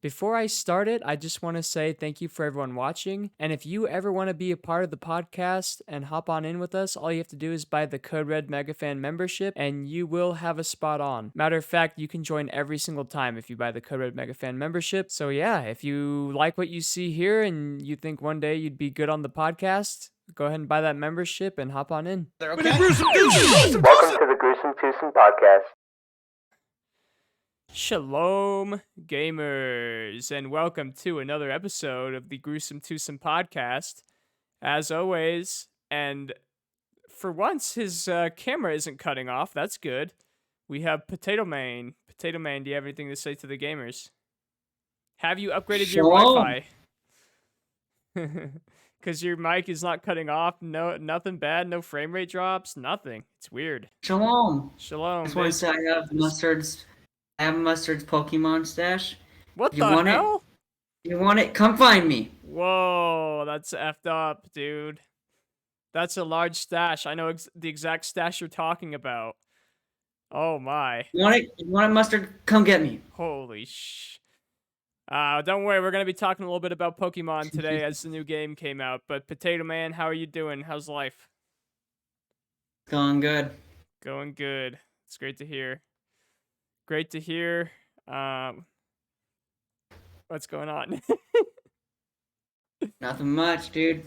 Before I start it, I just want to say thank you for everyone watching. And if you ever want to be a part of the podcast and hop on in with us, all you have to do is buy the Code Red Megafan membership and you will have a spot on. Matter of fact, you can join every single time if you buy the Code Red Megafan membership. So yeah, if you like what you see here and you think one day you'd be good on the podcast, go ahead and buy that membership and hop on in. They're okay. Welcome to the Gruesome Twosome podcast. Shalom, gamers, and welcome to another episode of the Gruesome Twosome podcast. As always, and for once, his camera isn't cutting off. That's good. We have Potato Man. Potato Man, do you have anything to say to the gamers? Have you upgraded your Wi-Fi? Because your mic is not cutting off. No, nothing bad. No frame rate drops. Nothing. It's weird. Shalom. Shalom. Just want to say I have Mustard's Pokemon stash. What the hell? You want it? Come find me. Whoa, that's effed up, dude. That's a large stash. I know the exact stash you're talking about. Oh my. You want it? You want it, Mustard? Come get me. Holy sh. Don't worry, we're gonna be talking a little bit about Pokemon today as the new game came out. But Potato Man, how are you doing? How's life? Going good. Going good. It's great to hear. Great to hear. What's going on? Nothing much, dude.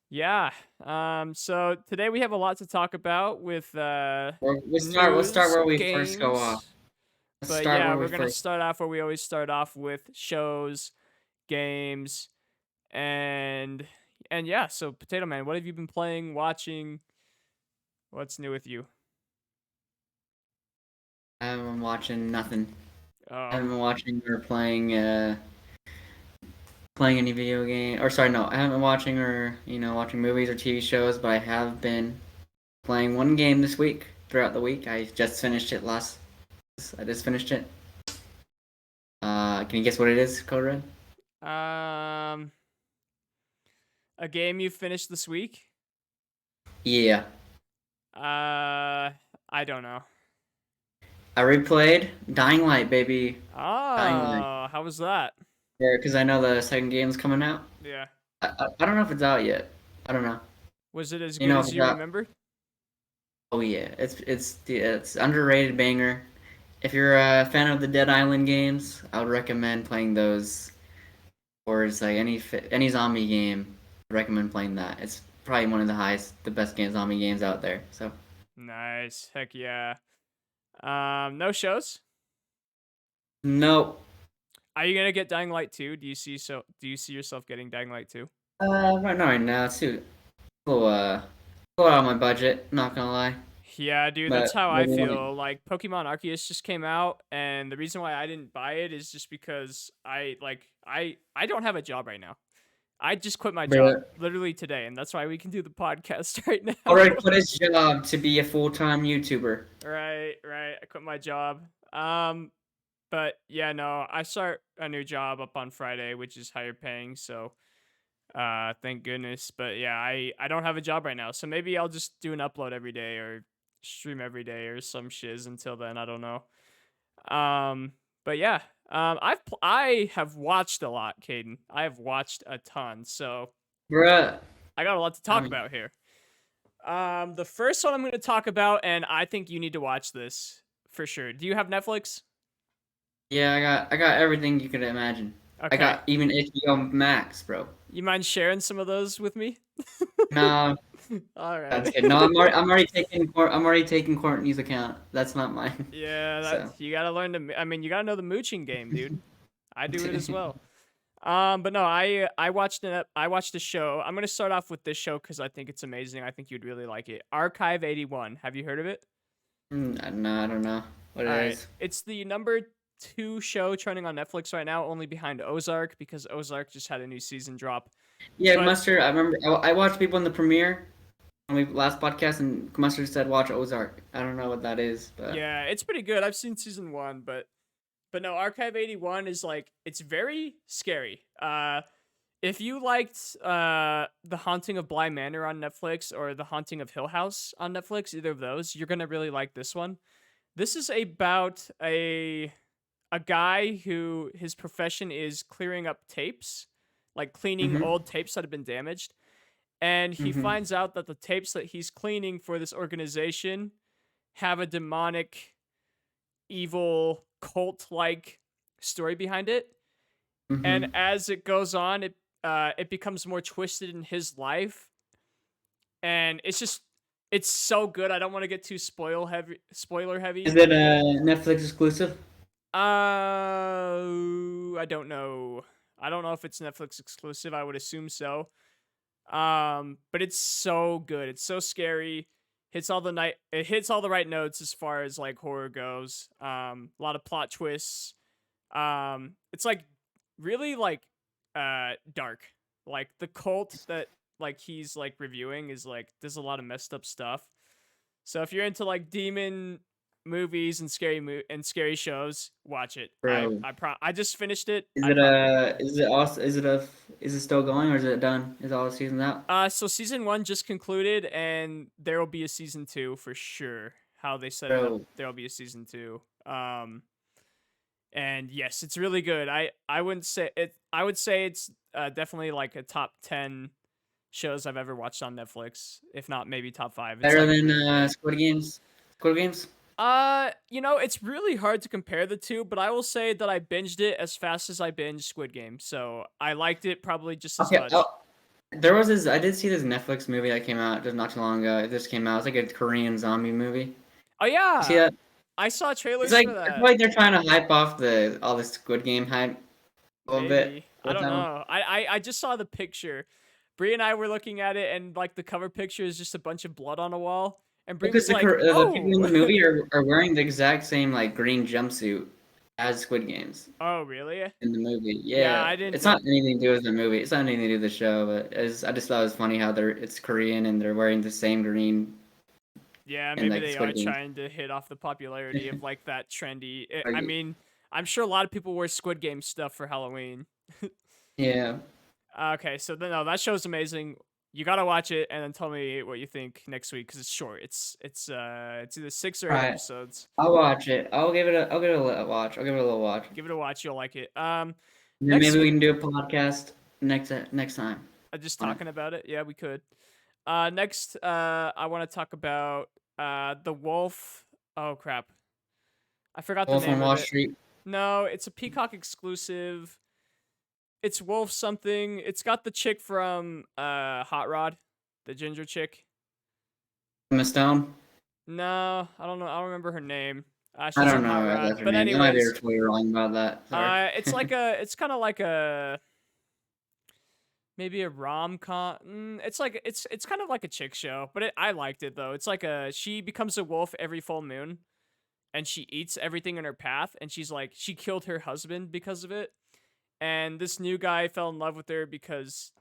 Yeah. So today we have a lot to talk about with We'll start where we first go off. But yeah, we're gonna start off where we always start off with shows, games, and yeah. So Potato Man, what have you been playing, watching? What's new with you? I haven't been watching nothing. Oh. I haven't been watching or playing any video game. Or sorry, no, I haven't been watching or watching movies or TV shows. But I have been playing one game this week. Throughout the week, I just finished it I just finished it. Can you guess what it is, Code Red? A game you finished this week? Yeah. I don't know. I replayed Dying Light, baby. Oh, Dying Light. How was that? Yeah, because I know the second game's coming out. Yeah. I don't know if it's out yet. I don't know. Was it as good as you remember? Oh yeah, it's underrated banger. If you're a fan of the Dead Island games, I would recommend playing those. Or it's like any zombie game, I recommend playing that. It's probably one of the best zombie games out there. So nice, heck yeah. No shows? Nope. Are you gonna get Dying Light 2? Do you see yourself getting Dying Light 2? Right now, it's a little out of my budget. Not gonna lie. Yeah, dude, that's how I feel. Like, Pokemon Arceus just came out, and the reason why I didn't buy it is just because I don't have a job right now. I just quit my job literally today, and that's why we can do the podcast right now. Already quit his job to be a full-time YouTuber. Right. I quit my job. But yeah, no, I start a new job up on Friday, which is higher paying, so thank goodness. But yeah, I don't have a job right now, so maybe I'll just do an upload every day or stream every day or some shiz until then. I don't know. But yeah, I have watched a lot, Caden. I have watched a ton, so Bruh. I got a lot to talk about here. The first one I'm going to talk about, and I think you need to watch this for sure. Do you have Netflix? Yeah, I got everything you could imagine. Okay. I got even HBO Max, bro. You mind sharing some of those with me? No. All right. That's good. No, I'm already taking Courtney's account. That's not mine. Yeah, you gotta learn to. I mean, you gotta know the mooching game, dude. I do it as well. But no, I watched a show. I'm gonna start off with this show because I think it's amazing. I think you'd really like it. Archive 81. Have you heard of it? No, I don't know what it is. It's the number 2 show trending on Netflix right now, only behind Ozark because Ozark just had a new season drop. Yeah, Mustard. I remember I watched people in the premiere on the last podcast, and Mustard said watch Ozark. I don't know what that is, but yeah, it's pretty good. I've seen season 1, but no, Archive 81 is it's very scary. If you liked The Haunting of Bly Manor on Netflix or The Haunting of Hill House on Netflix, either of those, you're gonna really like this one. This is about a a guy who his profession is clearing up tapes, like cleaning Mhm. old tapes that have been damaged. And he Mhm. finds out that the tapes that he's cleaning for this organization have a demonic, evil, cult-like story behind it. And Mhm. as it goes on, it becomes more twisted in his life, and it's so good. I don't want to get too spoiler Is heavy. it a Netflix exclusive? I don't know. I don't know if it's Netflix exclusive. I would assume so. But it's so good. It's so scary. It hits all the right notes as far as like horror goes. A lot of plot twists. It's like really like dark. Like the cult that like he's like reviewing is like there's a lot of messed up stuff. So if you're into like demon movies and scary shows, watch it. Bro, I just finished it. is I it probably is it still going or is it done? Is all the seasons out? so season 1 just concluded and there will be a season 2 for sure. How they set it up, Bro, there'll be a season 2. And yes, it's really good. I wouldn't say it. I would say it's definitely like a top 10 shows I've ever watched on Netflix, if not maybe top 5. It's better like than really good. Squid Games? Squid Games? It's really hard to compare the two, but I will say that I binged it as fast as I binged Squid Game, so I liked it probably just as Okay. much. Oh, there was this. I did see this Netflix movie that came out just not too long ago. It just came out. It's like a Korean zombie movie. Oh You see yeah, that? I saw It's trailers like for I feel that. like they're trying to hype off the all this Squid Game hype a little bit. Maybe I don't know. I just saw the picture. Bree and I were looking at it, and like the cover picture is just a bunch of blood on a wall, and Bree Because was like, the people in "Oh, the movie are wearing the exact same like green jumpsuit as Squid Games oh really? in the movie. Yeah, Yeah, I didn't it's know." not anything to do with the movie. It's not anything to do with the show. But I just thought it was funny how it's Korean and they're wearing the same green Yeah, and maybe like they are Squid Games. trying to hit off the popularity of like that trendy. I Like, mean, I'm sure a lot of people wear Squid Game stuff for Halloween. yeah. Okay, so no, that show's amazing. You gotta watch it and then tell me what you think next week because it's short. It's either 6 or All 8 right. episodes. I'll watch it. I'll give it a little watch. I'll give it a little watch. Give it a watch, you'll like it. And then Next maybe we can do a podcast next time just on it. talking about it. Yeah, we could. Next, I want to talk about the Wolf. Oh crap, I forgot the Wolf on name of Wall it. Street. No, it's a Peacock exclusive. It's Wolf something. It's got the chick from Hot Rod, the ginger chick. Emma Stone. No, I don't know. I don't remember her name. I She's don't in Hot know if Rod. that's her But name. I might be anyways, totally wrong about that. Sorry. it's kind of like a maybe a rom-com. It's kind of like a chick show, but I liked it though. It's like she becomes a wolf every full moon, and she eats everything in her path, and she killed her husband because of it. And this new guy fell in love with her because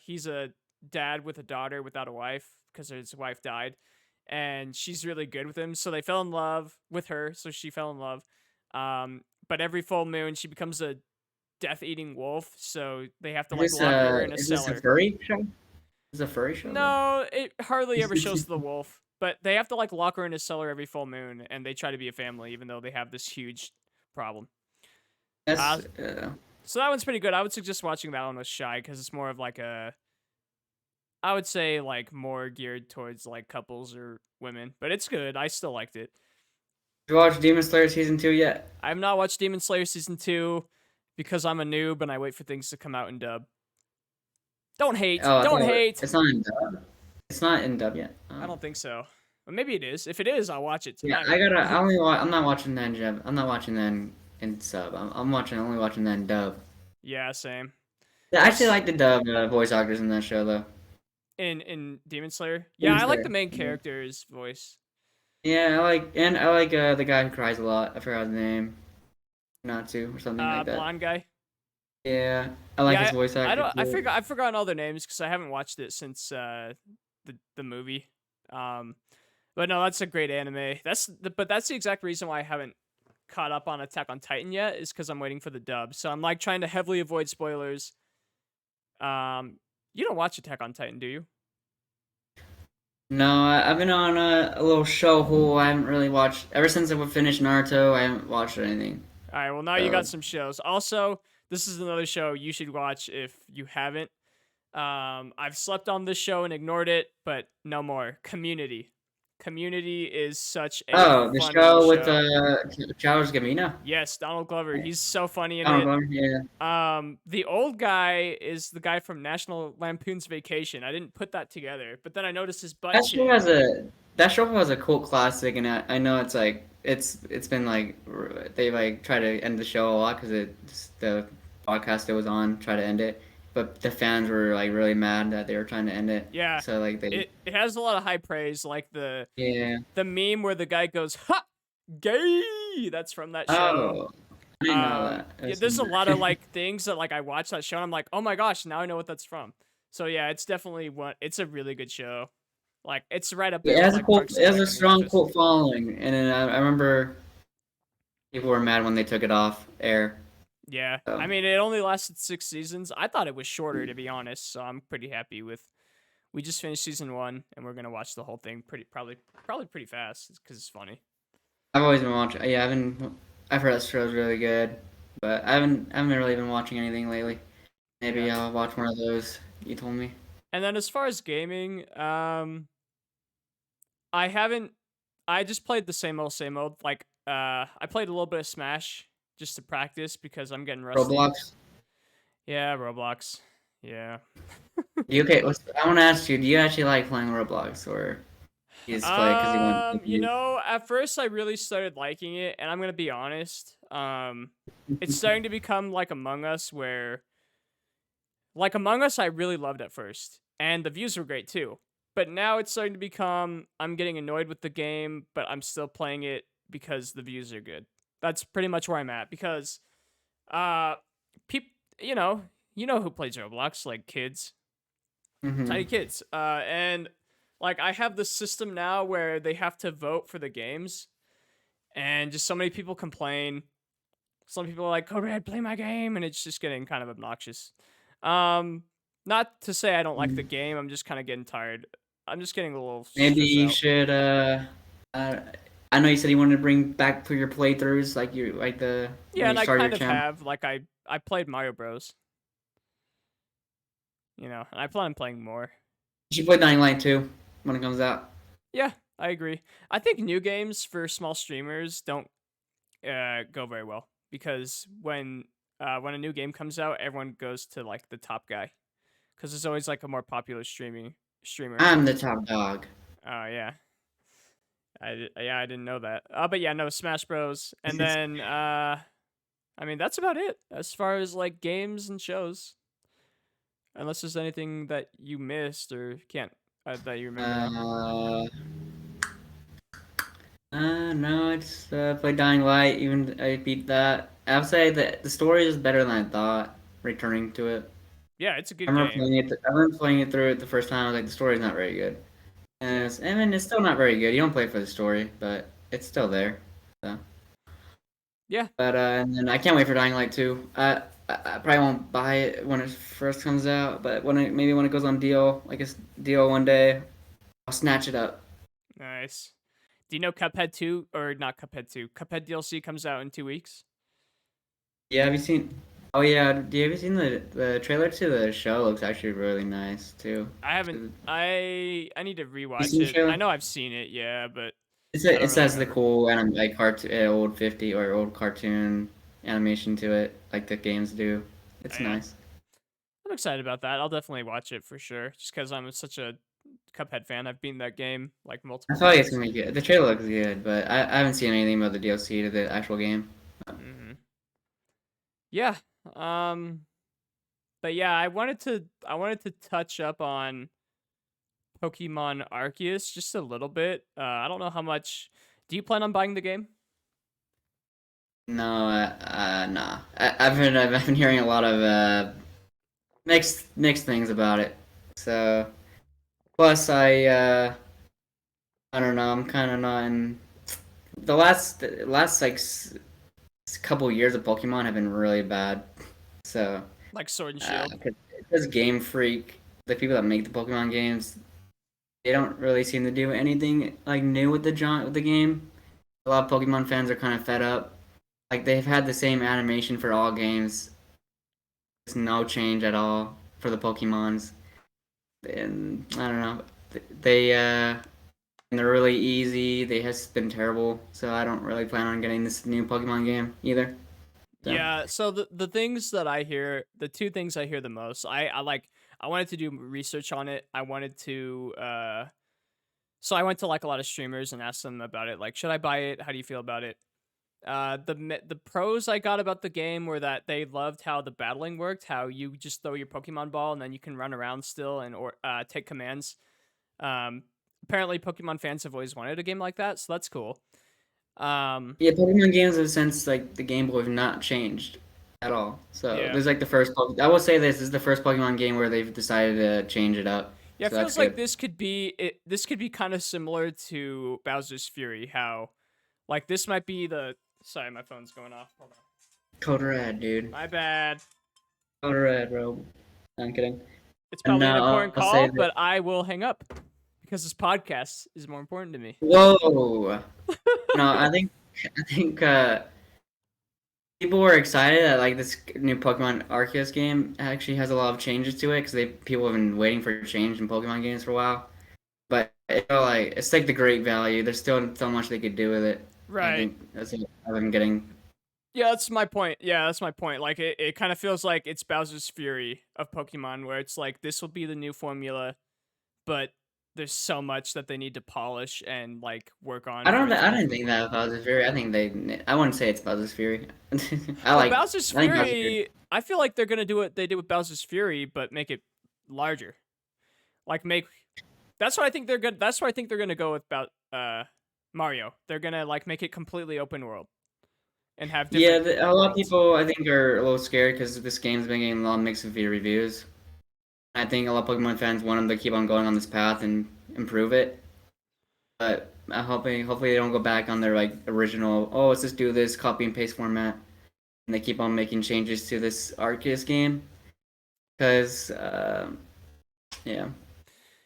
he's a dad with a daughter without a wife because his wife died, and she's really good with him. So they fell in love with her. So she fell in love. But every full moon she becomes a death-eating wolf. So they have to like lock her in a Is this a cellar. furry show? Is it a furry show? No, it hardly ever shows the wolf. But they have to like lock her in a cellar every full moon, and they try to be a family even though they have this huge problem. That's So that one's pretty good. I would suggest watching that one with Shy because it's more of like I would say like more geared towards like couples or women, but it's good. I still liked it. Did you watch Demon Slayer season 2 yet? I have not watched Demon Slayer season 2 because I'm a noob and I wait for things to come out in dub. Don't hate. Oh, Don't hate. it's not in dub. It's not in dub yet. I don't think so. But maybe it is. If it is, I'll watch it Yeah, tonight. I'm not watching that in dub. I'm not watching that in sub. I'm only watching that in dub. Yeah, same. I actually like the dub voice actors in that show though. In Demon Slayer? Demon Yeah, I like Slayer, the main yeah. character's voice. Yeah, I like the guy who cries a lot. I forgot his name. Natsu or something like that. Blonde guy. Yeah, I like his voice actor. I've forgotten all their names because I haven't watched it since the movie. But no, that's a great anime. But that's the exact reason why I haven't caught up on Attack on Titan yet is because I'm waiting for the dub. So I'm like trying to heavily avoid spoilers. You don't watch Attack on Titan, do you? No, I've been on a little show hole. I haven't really watched ever since I finished Naruto. I haven't watched anything. All right, well, now you got So, some shows. Also, this is another show you should watch if you haven't. I've slept on this show and ignored it, but no more. Community. Community is such a the funny show with show. Childish Gambino. Yes, Donald Glover. He's so funny in Donald it. Glover, yeah. The old guy is the guy from National Lampoon's Vacation. I didn't put that together, but then I noticed his butt That show chin. has a that show was a cult classic, and I know it's like it's been like they like try to end the show a lot because the podcast it was on tried to end it, but the fans were like really mad that they were trying to end it. Yeah, So like they it has a lot of high praise, like the yeah. meme where the guy goes, "Ha, gay." That's from that show. Oh, I didn't know that. Yeah, there's a lot of like things that like I watch that show and I'm like, oh my gosh, now I know what that's from. So yeah, it's definitely it's a really good show. Like it's right up there. It with, has a like, cult, Parks it and has a Rec and strong Office. cult following, and then I remember people were mad when they took it off air. Yeah, So. I mean it only lasted 6 seasons. I thought it was shorter to be honest, so I'm pretty happy with. We just finished season 1 and we're gonna watch the whole thing probably pretty fast because it's funny. I've always been watching. Yeah, I've heard that show's really good, but I haven't really been watching anything lately. Maybe Yeah. I'll watch one of those you told me. And then as far as gaming, I haven't. I just played the same old, same old. Like, I played a little bit of Smash just to practice because I'm getting rusty. Roblox. Yeah, Roblox. Yeah. Okay, I want to ask you, do you actually like playing Roblox, or you just play it because you want to You know, at first I really started liking it, and I'm gonna be honest. It's starting to become like Among Us, where, like Among Us, I really loved at first, and the views were great too. But now it's starting to become I'm getting annoyed with the game, but I'm still playing it because the views are good. That's pretty much where I'm at because, people, you know who plays Roblox, like kids, Mhm. tiny kids, and like I have this system now where they have to vote for the games, and just so many people complain. Some people are like, "Code Red, play my game," and it's just getting kind of obnoxious. Not to say I don't like the game. I'm just kind of getting tired. I'm just getting a little Maybe stressed you out. should. I know you said you wanted to bring back for your playthroughs, like Yeah, when and you I started kind your of channel. have. Like I played Mario Bros. And I plan on playing more. You should play Dying Light 2 when it comes out. Yeah, I agree. I think new games for small streamers don't go very well because when a new game comes out, everyone goes to like the top guy because there's always like a more popular streamer. I'm the top dog. Oh yeah, I didn't know that. But yeah, no Smash Bros. And then I mean that's about it as far as like games and shows. Unless there's anything that you missed or can't that you remember now. No, I just played Dying Light. Even I beat that. I would say that the story is better than I thought. Returning to it, Yeah, it's a I good remember game. playing it. I remember playing it through it the first time. I was like, the story's not very good. And I mean, it's still not very good. You don't play for the story, but it's still there. So. Yeah. But and then I can't wait for Dying Light 2. I probably won't buy it when it first comes out, but maybe when it goes on deal, like it's deal one day, I'll snatch it up. Nice. Do you know Cuphead 2 or not Cuphead 2? Cuphead DLC comes out in 2 weeks. Yeah, have you seen? Oh yeah, have you seen the trailer to the show? Looks actually really nice too. I haven't. I need to rewatch seen the it. trailer? I know I've seen it, yeah, but It don't really says the remember. cool and like old 50 or old cartoon animation to it, like the games do. It's Oh, yeah. nice. I'm excited about that. I'll definitely watch it for sure, just because I'm such a Cuphead fan. I've beaten that game like I multiple feel like it's times. gonna be good. The trailer looks good, but I haven't seen anything about the DLC to the actual game. Mm-hmm. Yeah. But yeah, I wanted to touch up on Pokemon Arceus just a little bit. I don't know how much. Do you plan on buying the game? No, nah. I've been hearing a lot of mixed things about it. So, plus I don't know. I'm kind of not in the last like couple years of Pokemon have been really bad. So, Like Sword and Shield? because Game Freak, the people that make the Pokemon games, they don't really seem to do anything like new with the game. A lot of Pokemon fans are kind of fed up. Like they've had the same animation for all games. There's no change at all for the Pokemons, and I don't know. They and they're really easy. They has been terrible, so I don't really plan on getting this new Pokemon game either. So. Yeah, so the things that I hear, the two things I hear the most, I wanted to do research on it. I wanted to so I went to like a lot of streamers and asked them about it. Like, should I buy it? How do you feel about it? The pros I got about the game were that they loved how the battling worked, how you just throw your Pokemon ball and then you can run around still and or take commands. Um, Apparently Pokemon fans have always wanted a game like that, so that's cool. Yeah, Pokemon games have since like the Game Boy have not changed at all. So Yeah. this is like the first. I will say this is the first Pokemon game where they've decided to change it up. Yeah, So it that's feels like good. this could be it. This could be kind of similar to Bowser's Fury. How, like, this might be the. Sorry, my phone's going off. Hold on. Code Red, dude. My bad. Code Red, bro. I'm kidding. It's And probably an important I'll say call, that. but I will hang up because this podcast is more important to me. Whoa. No, I think people were excited that like this new Pokemon Arceus game actually has a lot of changes to it because people have been waiting for change in Pokemon games for a while. But it's like the great value. There's still so much they could do with it. I Right. think that's what I'm getting. Yeah, that's my point. Yeah, that's my point. Like, it kind of feels like it's Bowser's Fury of Pokemon, where it's like this will be the new formula, but there's so much that they need to polish and like work on. I didn't think that about Bowser's Fury. I wouldn't say it's Bowser's Fury. Bowser's I like Bowser's Fury. Fury. I feel like they're gonna do what they did with Bowser's Fury, but make it larger. Like make. That's what I think they're good. That's what I think they're gonna go with about Mario. They're gonna like make it completely open world and have Yeah, different. a lot of worlds. people I think are a little scared because this game's been getting a lot of mixed reviews. I think a lot of Pokemon fans want them to keep on going on this path and improve it. But I'm hopefully they don't go back on their like original. Oh, let's just do this copy and paste format, and they keep on making changes to this Arceus game. Because yeah,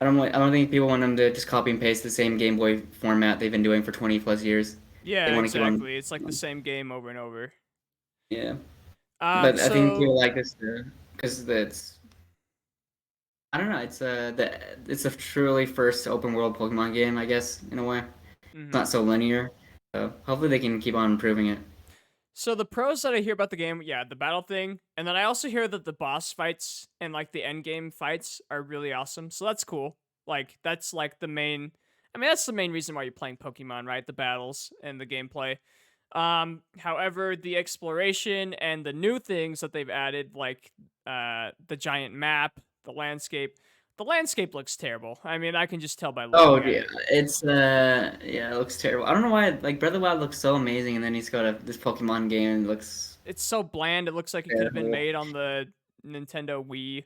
I don't think people want them to just copy and paste the same Game Boy format they've been doing for 20 plus years. Yeah, They want to keep on. exactly. It's like the same game over and over. Yeah, but I think So people like this because it's. I don't know. It's a truly first open world Pokemon game, I guess, in a way. It's not so linear. So hopefully they can keep on improving it. So the pros that I hear about the game, yeah, the battle thing, and then I also hear that the boss fights and like the end game fights are really awesome. So that's cool. Like that's like the main. I mean, that's the main reason why you're playing Pokemon, right? The battles and the gameplay. However, the exploration and the new things that they've added, like the giant map, the landscape looks terrible. I mean, I can just tell by Oh looking at yeah, it. it looks terrible. I don't know why. Like Breath of the Wild looks so amazing, and then he's got this Pokemon game and it looks It's so bland. It looks like it could have been terrible. made on the Nintendo Wii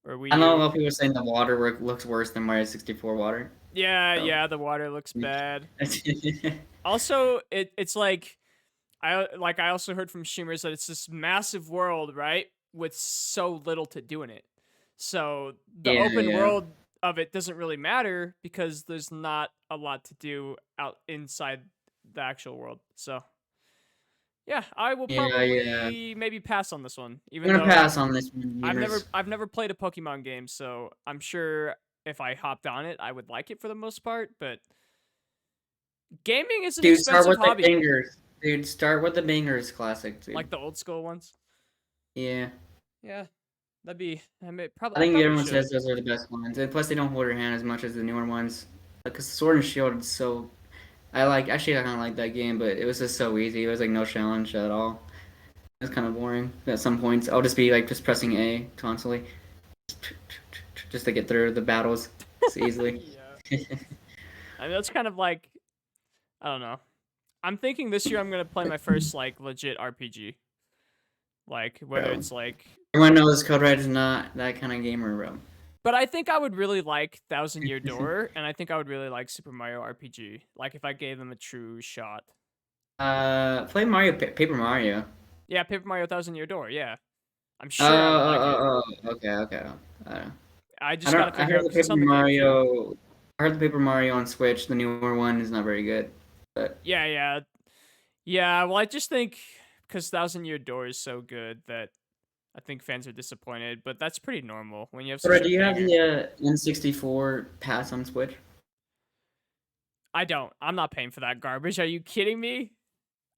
or Wii I know a U. lot of people are saying the water work looks worse than Mario 64 water. Yeah, So. yeah, the water looks bad. Also, it's like I also heard from streamers that it's this massive world, right? With so little to do in it. So the Yeah, open yeah. world of it doesn't really matter because there's not a lot to do out inside the actual world. So yeah, I will Yeah, probably maybe pass on this one, I'm even gonna though pass on this one. I've never played a Pokemon game, so I'm sure if I hopped on it, I would like it for the most part, but gaming is an Dude, start expensive with the hobby. bangers. Dude, start with the bangers classic, dude. Like the old school ones. Yeah. Yeah. That'd be I mean, I probably think probably everyone should. says those are the best ones. And plus, they don't hold your hand as much as the newer ones. Because Sword and Shield is so. Actually, I kind of like that game, but it was just so easy. It was like no challenge at all. It was kind of boring at some points. I'll just be like just pressing A constantly. Just to get through the battles easily. Yeah. I mean, that's kind of like I don't know. I'm thinking this year I'm going to play my first like legit RPG. Like whether Bro. it's like Everyone knows Code Red is not that kind of gamer, bro. but I think I would really like Thousand Year Door, and I think I would really like Super Mario RPG. Like if I gave them a true shot. Play Paper Mario. Yeah, Paper Mario Thousand Year Door. Yeah, I'm sure I would like it. Okay. I just gotta figure out I heard the because it's Paper on the GameCube. Mario. I heard the Paper Mario on Switch. The newer one is not very good. But Yeah. Yeah, well, I just think because Thousand Year Door is so good that I think fans are disappointed, but that's pretty normal when you have Bro, such a do you have banger. the N64 pass on Switch? I don't. I'm not paying for that garbage. Are you kidding me?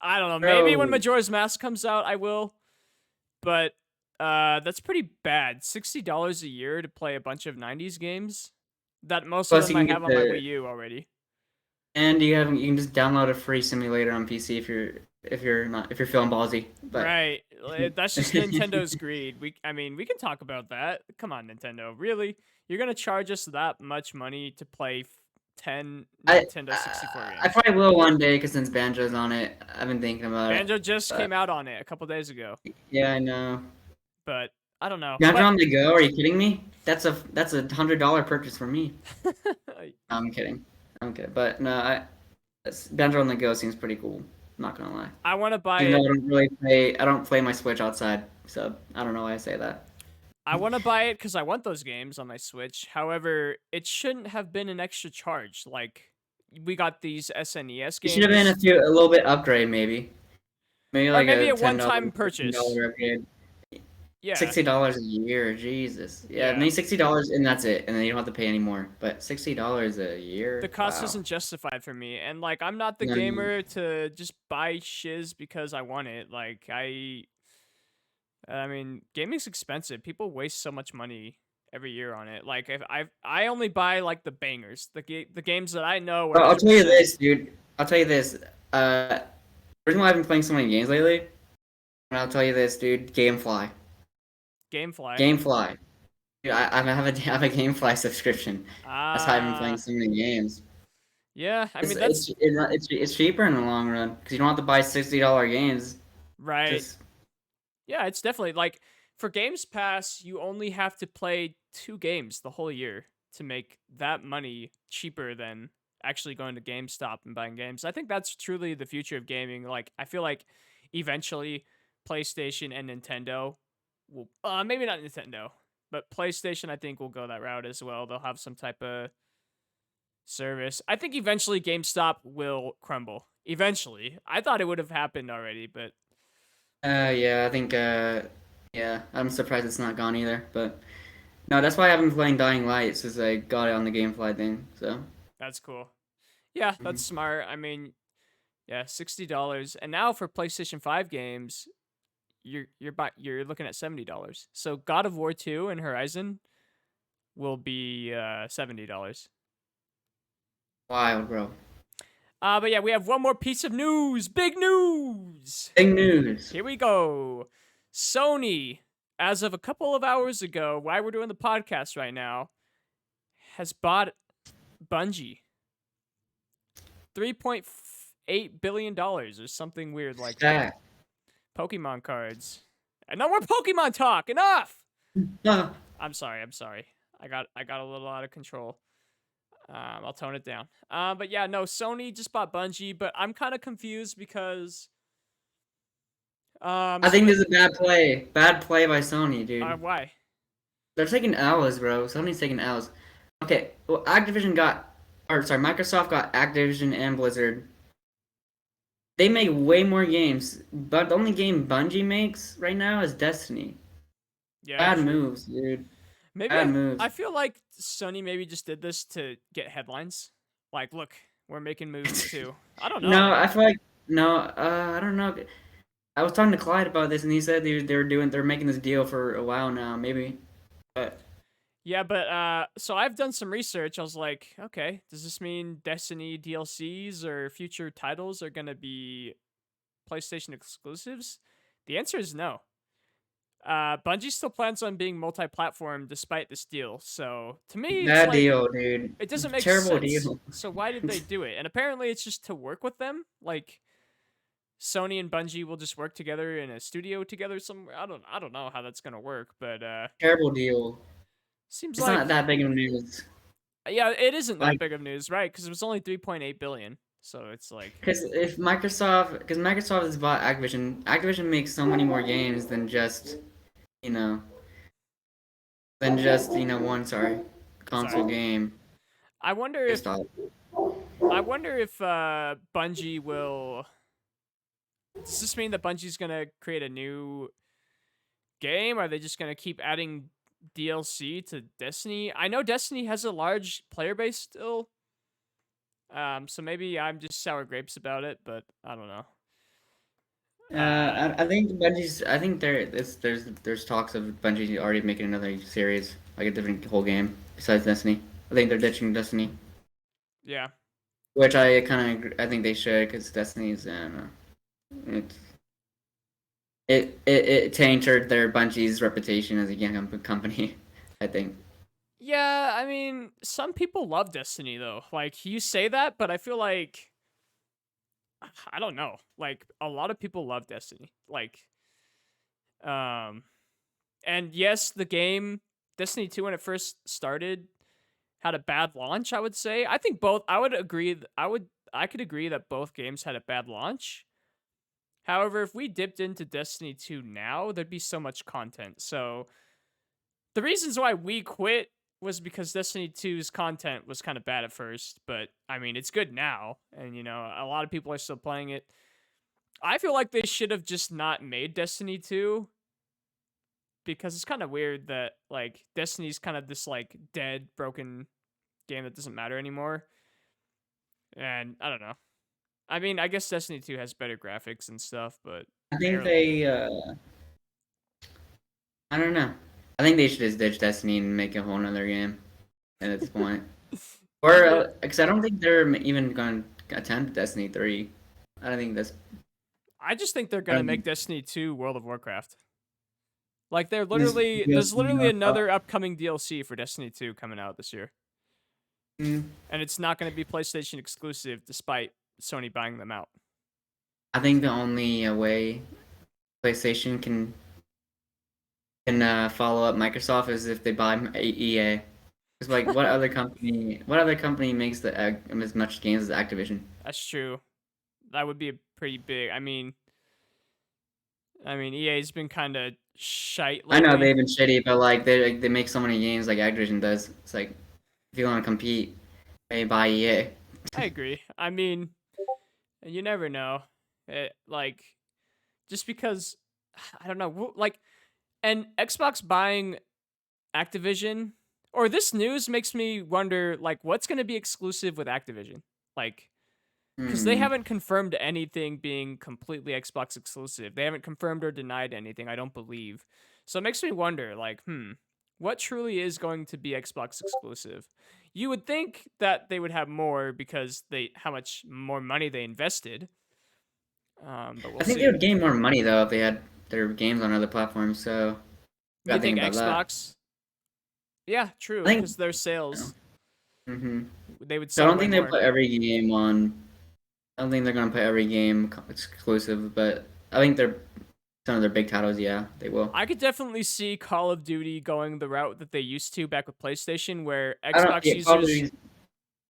I don't know. Maybe when Bro, Majora's Mask comes out, I will. But that's pretty bad. $60 a year to play a bunch of '90s games. That most of plus them you I can have get on my the Wii U already. and you can just download a free simulator on PC if you're feeling ballsy. But Right. That's just Nintendo's greed. I mean, we can talk about that. Come on, Nintendo. Really? You're gonna charge us that much money to play 10 I Nintendo 64 I games? probably will one day because since Banjo's on it, I've been thinking about it. Banjo just But came out on it a couple days ago, yeah, I know. but I don't know. Banjo But on the go? Are you kidding me? That's a $100 purchase for me. No, I'm kidding. I'm kidding. But no, Banjo on the go seems pretty cool. I'm not gonna lie. I want to buy Even though it. I don't play my Switch outside, so I don't know why I say that. I want to buy it because I want those games on my Switch. However, it shouldn't have been an extra charge. Like we got these SNES It should have been games, a little bit upgrade maybe. Maybe or like maybe a a $10, one-time purchase. $15 upgrade. Yeah, $60 a year, Jesus. Yeah, yeah. maybe $60 and that's it, and then you don't have to pay anymore. But $60 a The year, cost wow. isn't justified for me, and like I'm not the No, gamer to just buy shiz because I want it. Like I mean, gaming's expensive. People waste so much money every year on it. Like if I only buy like the bangers, the games that I know Bro, I'll tell you 100%. this, dude. I'll tell you this. The reason why I've been playing so many games lately, and I'll tell you this, dude. GameFly. GameFly. GameFly. Dude, I have a GameFly subscription. That's how I've been playing Ah, so many games. yeah. I mean It's that's it's cheaper in the long run because you don't have to buy $60 games. right. Just Yeah, it's definitely like for Games Pass, you only have to play 2 games the whole year to make that money cheaper than actually going to GameStop and buying games. I think that's truly the future of gaming. Like, I feel like eventually PlayStation and Nintendo will, maybe not Nintendo, but PlayStation, I think, will go that route as well. They'll have some type of service. I think eventually GameStop will crumble. Eventually. I thought it would have happened already, but yeah, I think yeah, I'm surprised it's not gone either. But no, that's why I've been playing Dying Light since I got it on the GameFly thing. So that's cool. Yeah, mhm. that's smart. I mean, yeah, $60, and now for PlayStation 5 games, you're looking at $70. So God of War 2 and Horizon will be $70. Wild, bro. But yeah, we have one more piece of news. Big news. Big news. Here we go. Sony, as of a couple of hours ago, while we're doing the podcast right now, has bought Bungie. $3.8 billion or something weird like that. Stack. Pokemon cards. And no more Pokemon talk. Enough. Ah, I'm sorry. I got a little out of control. I'll tone it down. But yeah, no, Sony just bought Bungie, but I'm kind of confused because I so think this is a bad play. Bad play by Sony, dude. why? They're taking L's, bro. Sony's taking L's. Okay, well, Microsoft got Activision and Blizzard. They make way more games, but the only game Bungie makes right now is Destiny. Yeah, Bad true. moves, dude. Maybe Bad I moves. feel like Sony maybe just did this to get headlines. Like, look, we're making moves too. I don't know. No, I feel like no. I don't know. I was talking to Clyde about this, and he said they're making this deal for a while now, maybe. But Yeah, but so I've done some research. I was like, okay, does this mean Destiny DLCs or future titles are gonna be PlayStation exclusives? The answer is no. Bungie still plans on being multi-platform despite this deal. So to me, it's bad like deal, dude. it doesn't make Terrible sense. deal. So why did they do it? And apparently, it's just to work with them. Like Sony and Bungie will just work together in a studio together somewhere. I don't know how that's gonna work, but Terrible deal. seems It's like not that big of news. yeah, it isn't that Like, big of news, right? Because it was only 3.8 billion. So it's like because Microsoft has bought Activision. Activision makes so many more games than just, you know, one, console sorry. game. I wonder Just if off. I wonder if Bungie will Does this mean that Bungie's gonna create a new game? Are they just gonna keep adding DLC to Destiny? I know Destiny has a large player base still. So maybe I'm just sour grapes about it, but I don't know. I think Bungie's. I think there's talks of Bungie already making another series, like a different whole game besides Destiny. I think they're ditching Destiny, Yeah. which I kind of I think they should because Destiny's it tainted their Bungie's reputation as a young company. I think. Yeah, I mean, some people love Destiny though. Like you say that, but I feel like I don't know. Like a lot of people love Destiny. Like um and yes, the game Destiny 2 when it first started had a bad launch, I would say. I think both I would agree I could agree that both games had a bad launch. However, if we dipped into Destiny 2 now, there'd be so much content. So the reasons why we quit was because Destiny 2's content was kind of bad at first, but I mean, it's good now. And, you know, a lot of people are still playing it. I feel like they should have just not made Destiny 2 because it's kind of weird that, like, Destiny's kind of this, like, dead, broken game that doesn't matter anymore. And I don't know. I mean, I guess Destiny 2 has better graphics and stuff, but I think barely. they. I don't know. I think they should just ditch Destiny and make a whole nother game at this point. Or because I don't think they're even going to attempt Destiny 3. I don't think that's. I just think they're gonna make Destiny 2 World of Warcraft. Like there's This literally DLC another upcoming DLC for Destiny 2 coming out this year. Mm, And it's not gonna be PlayStation exclusive despite Sony buying them out. I think the only way PlayStation can follow up Microsoft is if they buy EA. It's like what other company makes as much games as Activision? That's true. That would be a pretty big EA's been kind of shite I know lately. they've been shitty, but like they make so many games like Activision does. It's like if you want to compete, hey, buy EA. I agree. I mean, you never know. Like just because I don't know, like and Xbox buying Activision or this news makes me wonder like what's going to be exclusive with Activision? Like cuz they Hmm. haven't confirmed anything being completely Xbox exclusive. They haven't confirmed or denied anything, I don't believe. So it makes me wonder like, what truly is going to be Xbox exclusive? You would think that they would have more because they how much more money they invested. But we'll I think they see. would gain more money though if they had their games on other platforms. So You gotta think think about that. Xbox? Yeah, I true, think. cuz their sales Mm-hmm. they would So I sell don't way think they more. put every game on. I don't think they're gonna put every game exclusive, but I think they're some of their big titles. Yeah, they will. I could definitely see Call of Duty going the route that they used to back with PlayStation, where I don't. Xbox Yeah, users, probably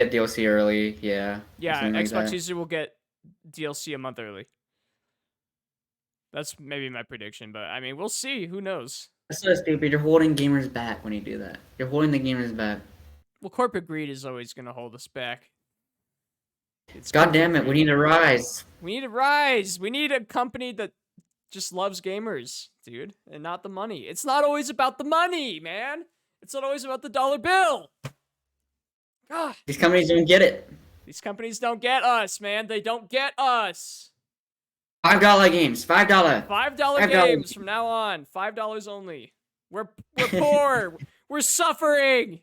get DLC early. Yeah, or yeah, something like Xbox that. user will get DLC a month early. That's maybe my prediction, but I mean, we'll see. Who knows? That's so stupid. You're holding gamers back when you do that. You're holding the gamers back. Well, corporate greed is always going to hold us back. It's God corporate damn it! We greed. need to rise. We need to rise. We need a company that just loves gamers, dude, and not the money. It's not always about the money, man. It's not always about the dollar bill. God, These companies don't get it. these companies don't get us, man. They don't get us. $5 games. $5. $5 $5. games from now on. $5 only. We're poor. We're suffering.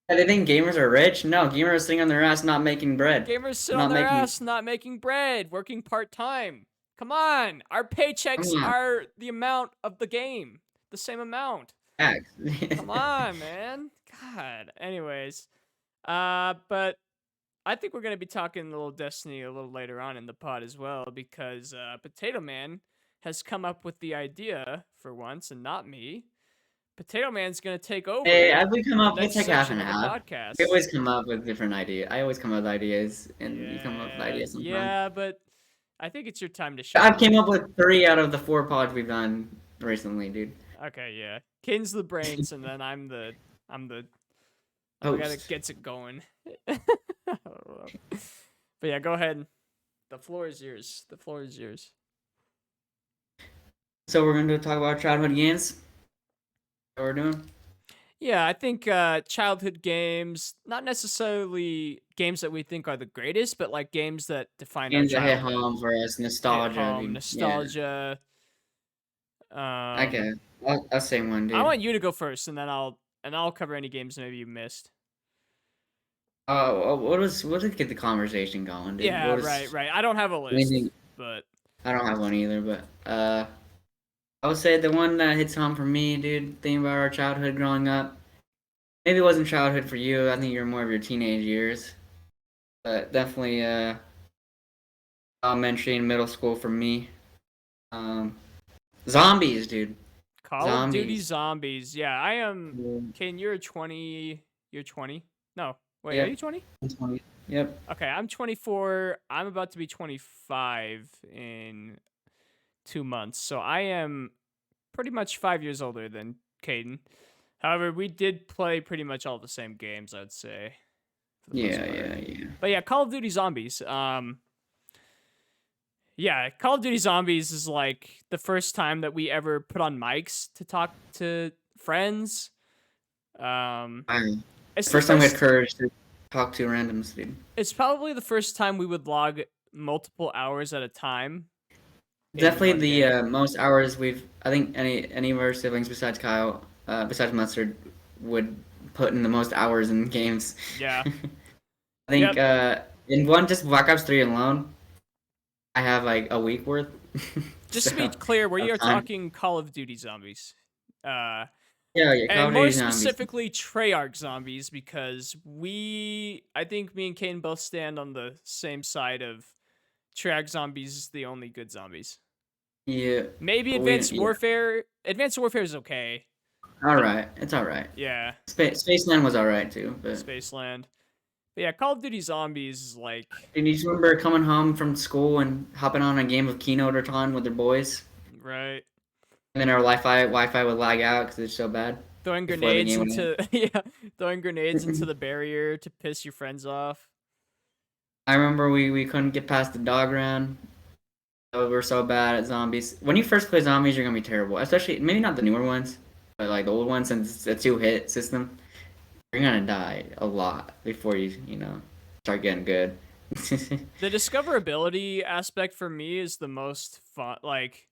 They think gamers are rich? No, gamers are sitting on their ass not making bread. Gamers sit on Not their making. ass, not making bread, working part time. Come on, our Come paychecks on. are the amount of the game, the same amount. Facts. Come on, man. God. Anyways, but I think we're gonna be talking a little Destiny a little later on in the pod as well because Potato Man has come up with the idea for once, and not me. Potato Man's gonna take over Hey, as we come the up, we'll next take half section and of the half. We podcast. always come up with different ideas. I always come up with ideas, and you come up with ideas sometimes. Yeah, but I think it's your time to I've shine. came up with 3 out of the 4 pods we've done recently, dude. Okay, yeah. Kane's the brains, and then I'm the the guy that Host. gets it going. I don't know. But yeah, go ahead. The floor is yours. The floor is yours. So we're going to talk about childhood games. What we're doing? Yeah, I think childhood games, not necessarily games that we think are the greatest, but like games that define our Games that hit childhood. home for us, Hit nostalgia. home, Yeah. nostalgia. Okay. I'll say one, I dude. want you to go first, and then I'll cover any games maybe you missed. What did get the conversation going, dude? Yeah, right. I don't have a list, Anything? but I don't have one either, but I would say the one that hits home for me, dude, thinking about our childhood growing up. Maybe it wasn't childhood for you. I think you're more of your teenage years. But definitely elementary and middle school for me. Um, zombies, dude. Call of Duty Zombies. Zombies. Yeah, I am. Yeah. Kane, you're 20. You're 20. No, wait, are Yep. you 20? Yep. Okay, I'm 24. I'm about to be 25 in 2 months. So I am pretty much 5 years older than Caden. However, we did play pretty much all the same games, I'd say. For the most part. Yeah. But yeah, Call of Duty Zombies. Yeah, Call of Duty Zombies is like the first time that we ever put on mics to talk to friends. It's First time we had courage to talk to randoms, dude. It's probably the first time we would log multiple hours at a time. Definitely the most hours I think any of our siblings besides Kyle, besides Mustard, would put in the most hours in games. Yeah. I think in one just Black Ops 3 alone, I have like a week worth. Just to be clear, we are talking Call of Duty Zombies. Yeah, and more specifically Treyarch Zombies, because I think me and Kane both stand on the same side of Treyarch Zombies is the only good zombies. Yeah. Maybe Advanced Warfare. Advanced Warfare is okay. Alright. It's alright. Yeah. Spaceland was alright too. But... Spaceland. But yeah, Call of Duty Zombies is like... Do you remember coming home from school and hopping on a game of Keynote or Ton with your boys? Right. And then our Wi-Fi would lag out because it's so bad. Throwing grenades throwing grenades into the barrier to piss your friends off. I remember we couldn't get past the dog round. We're so bad at zombies. When you first play zombies, you're gonna be terrible. Especially maybe not the newer ones, but like the old ones, since it's a 2-hit system. You're gonna die a lot before you start getting good. The discoverability aspect for me is the most fun. Like,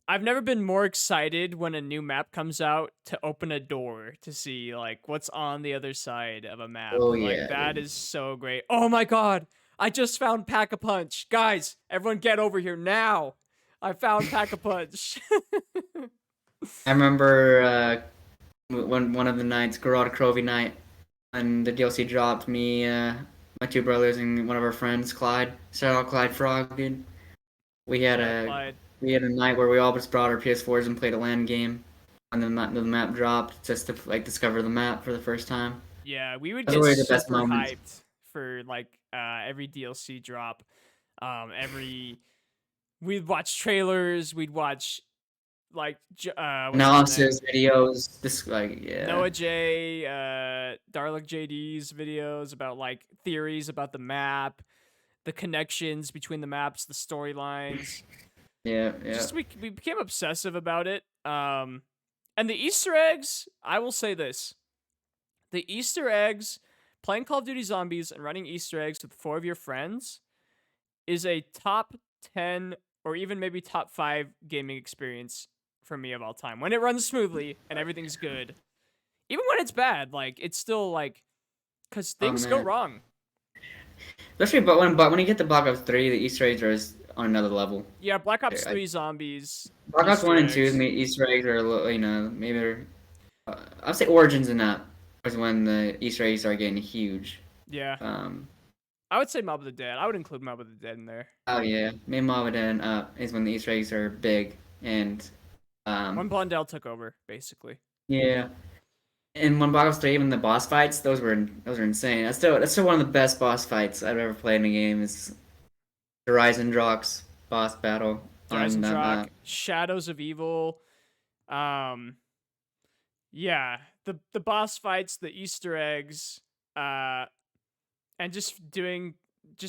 I've never been more excited when a new map comes out to open a door to see like what's on the other side of a map. Oh, like yeah, that is so great. Oh my god. I just found Pack-a-Punch. Guys, everyone get over here now. I found Pack-a-Punch. I remember when one of the nights, Garrote Crovey night, when the DLC dropped, me, my two brothers, and one of our friends, Clyde. Shout out Clyde Frog, dude. We had a night where we all just brought our PS4s and played a LAN game. And the map dropped just to like discover the map for the first time. Yeah, we would get super hyped for like every DLC drop. We'd watch trailers. We'd watch like analysis videos. Noah J, Darlick JD's videos about like theories about the map, the connections between the maps, the storylines. Yeah. Just we became obsessive about it. And the Easter eggs, I will say this. The Easter eggs, playing Call of Duty Zombies and running Easter eggs with 4 of your friends is a top 10 or even maybe top 5 gaming experience for me of all time. When it runs smoothly and everything's good. Even when it's bad, like, it's still like, because things go wrong. Especially but when you get to Black Ops 3, the Easter eggs are on another level. Yeah, Black Ops 3 Zombies. Black Ops 1 and 2's Easter eggs are, maybe they're... I'd say Origins in that was when the Easter eggs are getting huge. Yeah. I would say Mob of the Dead. I would include Mob of the Dead in there. Oh, yeah. Maybe Mob of the Dead is when the Easter eggs are big. And... when Blondell took over, basically. Yeah. And when Black Ops 3, even the boss fights, those were insane. That's still one of the best boss fights I've ever played in a game. Is the Ryzen Drox boss battle. Ryzen Drox, Shadows of Evil. Yeah, the boss fights, the Easter eggs, and just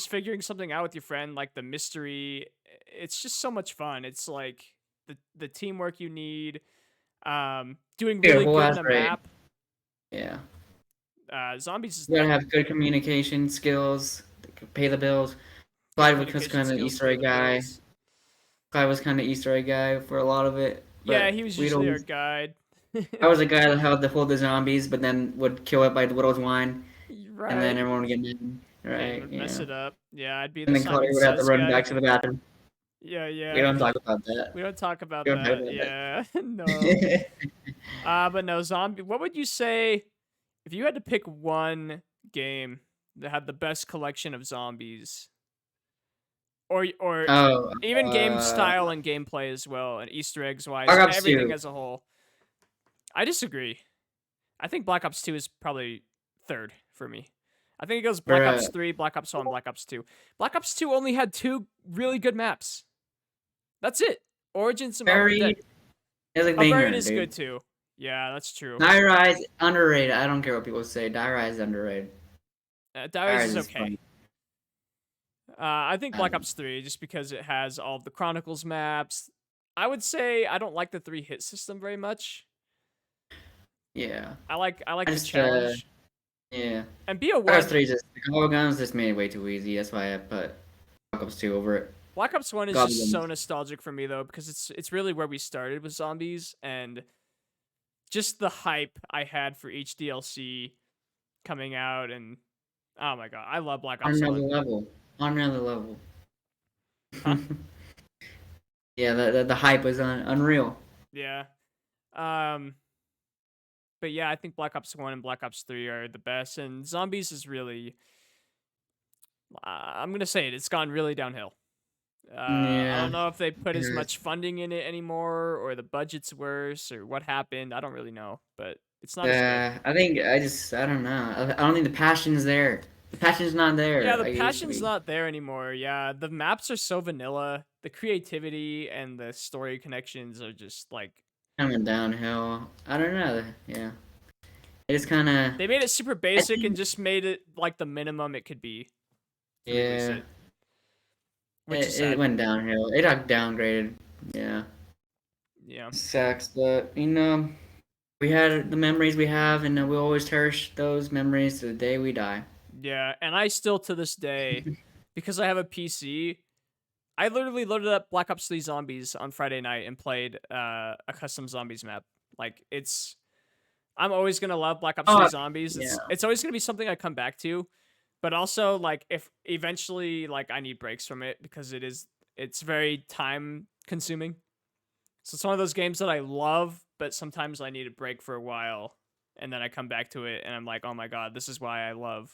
figuring something out with your friend, like the mystery. It's just so much fun. It's like the teamwork you need, doing Yeah, really whole good ass in a raid. map. Yeah. Zombies is You gotta have good communication skills, pay the bills. Clyde was communication kind of skills, Easter pay egg the guy. bills. Clyde was kind of Easter egg guy for a lot of it, Yeah, but he was we'd usually our always. guide. I was a guy that held the hold the zombies, but then would kill it by the widow's wine, and then Right. everyone would get mad. And Right? would mess Yeah. it up. Yeah, I'd be And the then Clyde Simon would have to Says run guy. back to the bathroom. Yeah, We yeah. don't talk about that. We don't talk about We don't talk that. about Yeah, no. that. But no, zombie. What would you say if you had to pick one game that had the best collection of zombies, or Oh, even game style and gameplay as well, and Easter eggs wise, Black Ops everything 2. as a whole? I disagree. I think Black Ops 2 is probably third for me. I think it goes Black Ops Bruh. 3, Black Ops 1, Black Ops 2. Black Ops 2 only had 2 really good maps. That's it. Origins and Buried is a Buried banger, is dude. good too. Yeah, that's true. Die Rise underrated. I don't care what people say. Die Rise is underrated. Die Rise is is okay. fun. I think Black Ops 3 just because it has all of the Chronicles maps. I would say I don't like the 3 hit system very much. Yeah. I like the just, challenge. Yeah. And BO1 Black Ops 3 just the combo guns just made it way too easy. That's why I put Black Ops 2 over it. Black Ops 1 is Goblins. just so nostalgic for me though because it's really where we started with zombies and just the hype I had for each DLC coming out and oh my god, I love Black Ops 1. On another level. Huh? Yeah, the hype was unreal. Yeah. But yeah, I think Black Ops 1 and Black Ops 3 are the best and Zombies is really I'm going to say it's gone really downhill. I don't know if they put as much funding in it anymore or the budget's worse or what happened. I don't really know, but it's not as good. I don't know. I don't think the passion's there. The passion's not there. Yeah, like the it used to passion's be. not there anymore. Yeah, the maps are so vanilla. The creativity and the story connections are just like Coming downhill. I don't know. Yeah. It's kind of. they made it super basic and just made it like the minimum it could be. To release Yeah. it. Which is It sad. went downhill. It got downgraded. Yeah. Yeah. Sucks, but we had the memories we have, and we'll always cherish those memories to the day we die. Yeah, and I still to this day, because I have a PC, I literally loaded up Black Ops 3 Zombies on Friday night and played a custom zombies map. Like I'm always gonna love Black Ops 3 Zombies. It's always gonna be something I come back to. But also like if eventually like I need breaks from it because it's very time consuming. So it's one of those games that I love, but sometimes I need a break for a while and then I come back to it and I'm like, "Oh my god, this is why I love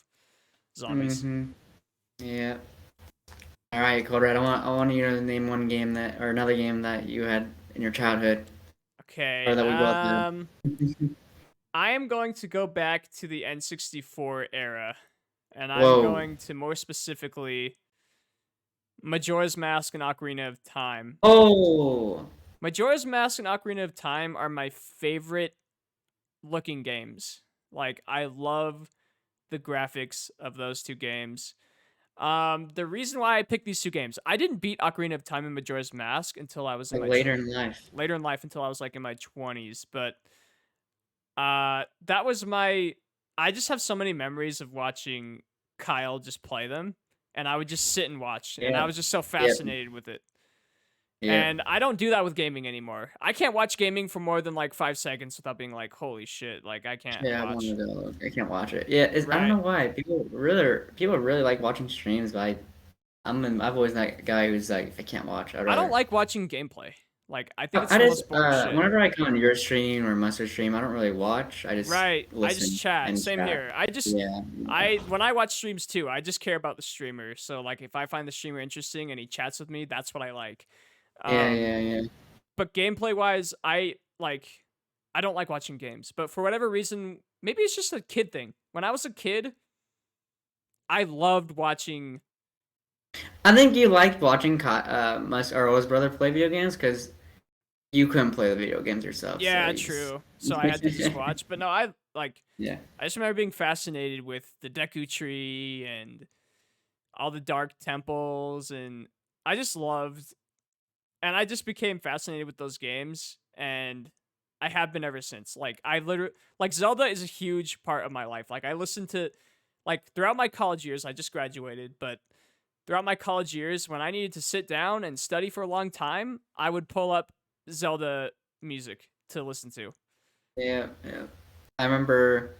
zombies." Yeah. All right, Colruyt. I want you to name one game or another game that you had in your childhood. Okay. Or that we both had. I am going to go back to the N64 era, and I'm Whoa. going to more specifically Majora's Mask and Ocarina of Time. Oh. Majora's Mask and Ocarina of Time are my favorite looking games. Like I love the graphics of those two games. The reason why I picked these two games, I didn't beat Ocarina of Time and Majora's Mask until I was in later in life. Later in life until I was like in my 20s, but that was I just have so many memories of watching Kyle just play them and I would just sit and watch and I was just so fascinated with it. Yeah. And I don't do that with gaming anymore. I can't watch gaming for more than like 5 seconds without being like, holy shit, like I can't watch. I can't watch it. Yeah, I don't know why. People really like watching streams, but I've always that guy who's like, I can't watch. I don't like watching gameplay. Like I think it's the most bullshit. Whenever I come on your stream or Mustard stream, I don't really watch. I just listen. I just chat. Same chat. here. When I watch streams too, I just care about the streamer. So like if I find the streamer interesting and he chats with me, that's what I like. Yeah. But gameplay wise, I don't like watching games. But for whatever reason, maybe it's just a kid thing. When I was a kid, I loved watching. I think you liked watching O's brother play video games because you couldn't play the video games yourself. Yeah, so true. So I had to just watch. But no, I just remember being fascinated with the Deku Tree and all the dark temples, and I just loved and I just became fascinated with those games, and I have been ever since. Like I literally like Zelda is a huge part of my life. Like I listened to like throughout my college years, I just graduated, but throughout my college years when I needed to sit down and study for a long time, I would pull up Zelda music to listen to. Yeah, yeah. I remember.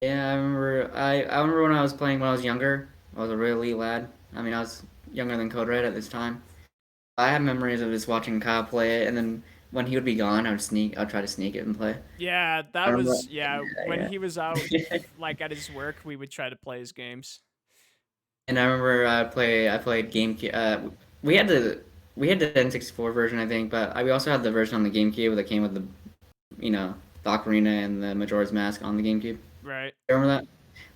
Yeah, I remember. I remember when I was playing when I was younger. I was a really lad. I mean, I was younger than Code Red at this time. I have memories of just watching Kyle play it, and then when he would be gone, I would sneak. I'd try to sneak it and play. Yeah, I that remember. was yeah, when Yeah, he was out yeah. like at his work, we would try to play his games. And I remember I played GameCube. We had the N64 version, I think, but we also had the version on the GameCube that came with you know, the Ocarina and the Majora's Mask on the GameCube. Right. You remember that?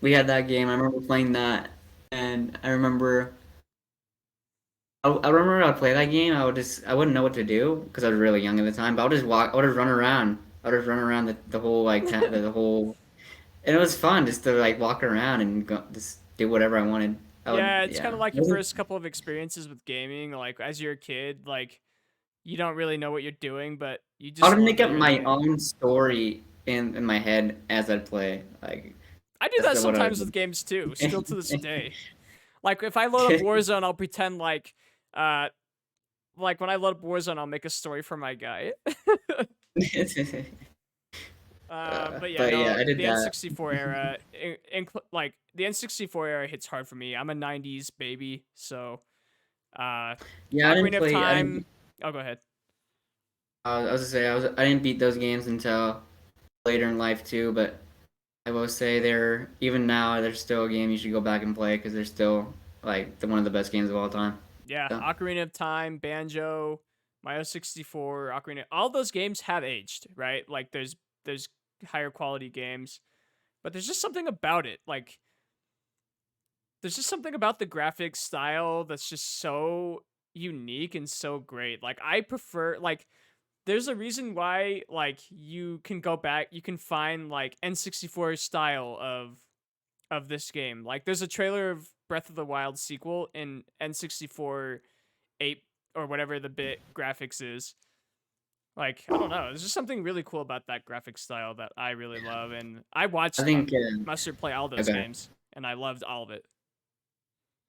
We had that game. I remember playing that, and I remember. I remember I'd play that game. I wouldn't know what to do because I was really young at the time. But I would just walk. I would just run around. I would just run around the whole like the whole, and it was fun just to like walk around and just do whatever I wanted. Yeah, it's kind Yeah. of like your first couple of experiences with gaming. Like as you're a kid, like you don't really know what you're doing, but you I just would love make what up you're my doing. own story in my head as I play. Like I do that's that what I sometimes with would games too, do. still to this day. Like if I load up Warzone, I'll pretend uh like when I load up Warzone, I'll make a story for my guy. But yeah, But yeah, no, I did the that. N64 era, like the N64 era hits hard for me. I'm a '90s baby, so uh, Yeah, I didn't Ocarina of play. I didn't. Time. Oh, go ahead. I was gonna say I didn't beat those games until later in life too. But I will say they're even now they're still a game you should go back and play because they're still like one of the best games of all time. Yeah, So Ocarina of Time, Banjo, Mario 64, Ocarina. All those games have aged, right? Like there's higher quality games, but there's just something about it. Like there's just something about the graphics style that's just so unique and so great. Like I prefer like there's a reason why like you can go back, you can find like N64 style of this game. Like there's a trailer of Breath of the Wild sequel in N64 8 or whatever the bit graphics is. Like I don't know, there's just something really cool about that graphic style that I really love, and I I watched think Mustard play all those okay. games, and I loved all of it.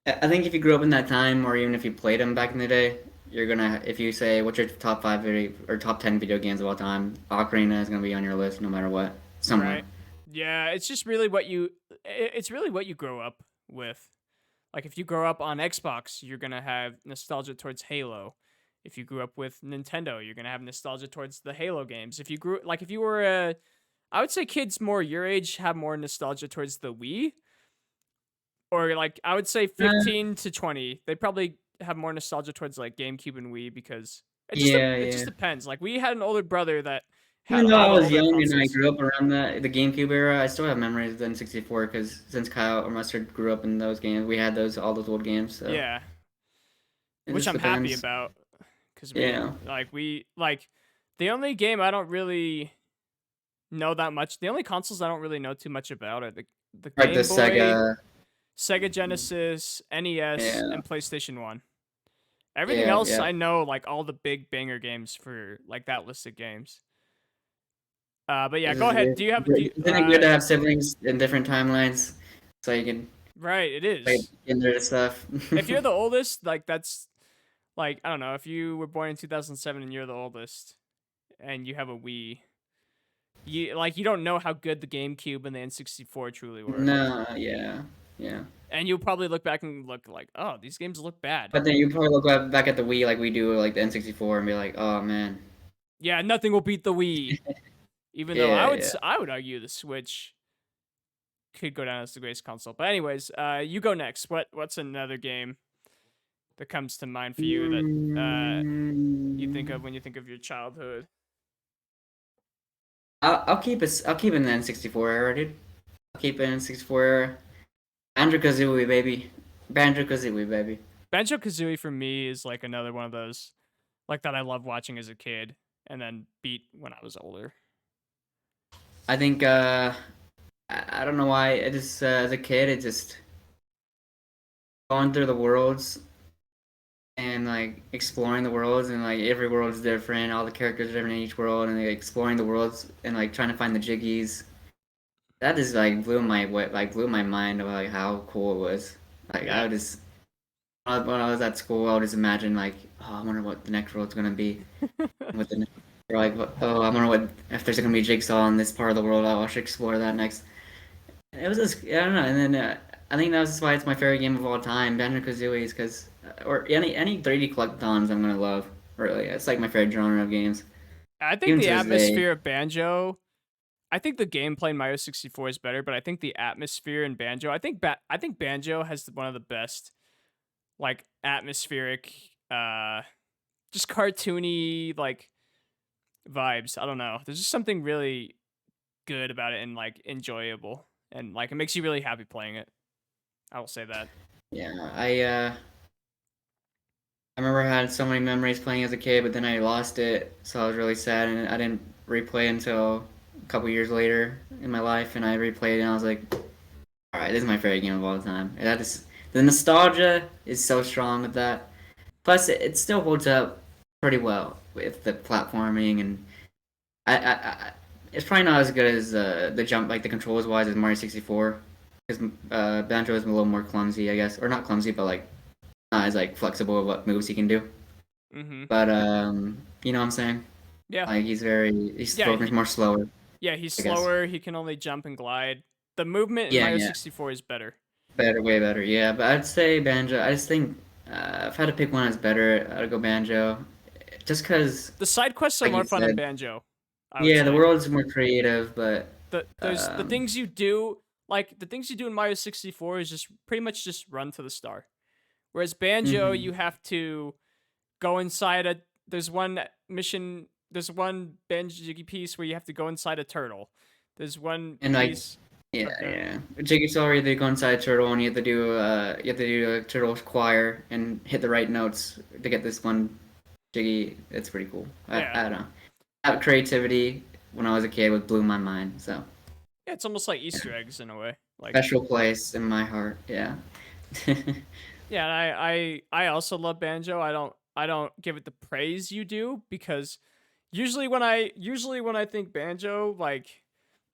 I think if you grew up in that time, or even if you played them back in the day, you're gonna. If you say what's your top five video or top 10 video games of all time, Ocarina is gonna be on your list no matter what, somewhere. Right. Yeah, it's just really what it's really what you grow up with. Like if you grow up on Xbox, you're going to have nostalgia towards Halo. If you grew up with Nintendo, you're going to have nostalgia towards the Halo games. If you were I would say kids more your age have more nostalgia towards the Wii, or like I would say Uh, 15 to 20. They probably have more nostalgia towards like GameCube and Wii because yeah, it just yeah. depends. Like we had an older brother that had Even though all I the was older young and I consoles. grew up around the GameCube era, I still have memories of the N64 because since Kyle or Mustard grew up in those games, we had all those old games. So Yeah, it which just I'm happy depends. about because Yeah, we like the only game I don't really know that much. The only consoles I don't really know too much about are the like the Game Boy, Sega. Sega Genesis, NES, Yeah, and PlayStation 1. Everything yeah, else yeah. I know like all the big banger games for like that list of games. But yeah, go ahead. Isn't it good to have siblings in different timelines so you can Right, it play is. into the stuff? If you're the oldest, like that's like I don't know, if you were born in 2007 and you're the oldest and you have a Wii, you don't know how good the GameCube and the N64 truly were. No, yeah, yeah. And you'll probably look back and look like, "Oh, these games look bad." But then you probably look back at the Wii like we do, like the N64, and be like, oh man. Yeah, nothing will beat the Wii. Even though Yeah, yeah. I would argue the Switch could go down as the greatest console. But anyways, you go next. What's another game that comes to mind for you that you think of Mm, when you think of your childhood? I'll keep it in the N64 era, dude. I'll keep it in N64 era. Banjo Kazooie, baby. Banjo Kazooie, baby. Banjo-Kazooie for me is like another one of those like that I love watching as a kid and then beat when I was older. I think I don't know why. It just as a kid, it just going through the worlds and like exploring the worlds, and like every world is different. All the characters are different in each world, and like, exploring the worlds and like trying to find the Jiggies. That just like blew my mind about like how cool it was. Like I would just when I was at school, I would just imagine like, oh, I wonder what the next world's gonna be. With the or like, oh, I wonder what if there's gonna be Jigsaw in this part of the world. Oh, I should explore that next. It was just, I don't know, and then I think that's why it's my favorite game of all time, Banjo-Kazooie, because or any 3D collectathons I'm gonna love. Really, it's like my favorite genre of games. I think Even the to this day. atmosphere of Banjo. I think the gameplay in Mario 64 is better, but I think the atmosphere in Banjo. I think Banjo has one of the best, like atmospheric, just cartoony like vibes. I don't know. There's just something really good about it and like enjoyable, and like it makes you really happy playing it. I will say that. Yeah, I remember I had so many memories playing as a kid, but then I lost it, so I was really sad, and I didn't replay until a couple years later in my life, and I replayed it, and I was like, all right, this is my favorite game of all time. And that is, the nostalgia is so strong with that. Plus, it still holds up pretty well with the platforming, and it's probably not as good as the jump, like the controls wise, as Mario 64, because Banjo is a little more clumsy, I guess, or not clumsy, but like not as like flexible of what moves he can do. Mm-hmm. But you know what I'm saying? Yeah. Like he's more slower. Yeah, he's I guess. slower. He can only jump and glide. The movement in Mario 64 is better. Better, way better. Yeah, but I'd say Banjo. I just think if I had to pick one that's better, I'd go Banjo. Just because the side quests are more fun in Banjo. Yeah, the world's more creative, but there's the things you do, like the things you do in Mario 64 is just pretty much just run to the star. Whereas Banjo, you have to go inside there's one mission, there's one Banjo piece where you have to go inside a turtle. There's one piece. Yeah. Jigsaw, you go inside a turtle and you have to do a turtle choir and hit the right notes to get this one Jiggy. It's pretty cool. I don't know. That creativity when I was a kid blew my mind. So yeah, it's almost like Easter eggs in a way. Like special place in my heart. Yeah. Yeah, and I also love Banjo. I don't give it the praise you do, because usually when I think Banjo, like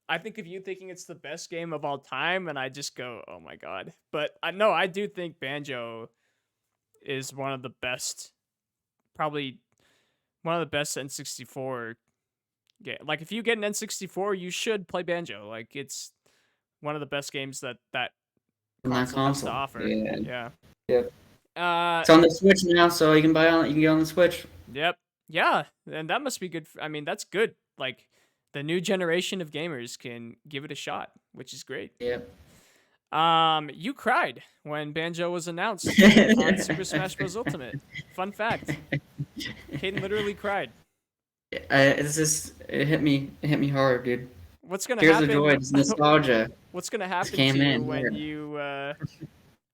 I think of you thinking it's the best game of all time, and I just go, oh my god. But I do think Banjo is one of the best, probably one of the best N64 game. Like if you get an N64, you should play Banjo. Like it's one of the best games that console has to offer. Yeah. Yep. It's on the Switch now, so you can get on the Switch. Yep. Yeah, and that must be good. I mean, that's good. Like the new generation of gamers can give it a shot, which is great. Yep. You cried when Banjo was announced on Super Smash Bros. Ultimate. Fun fact. Caden literally cried. It hit me hard, dude. What's gonna Tears happen? of joy, it's nostalgia. What's gonna happen to you when you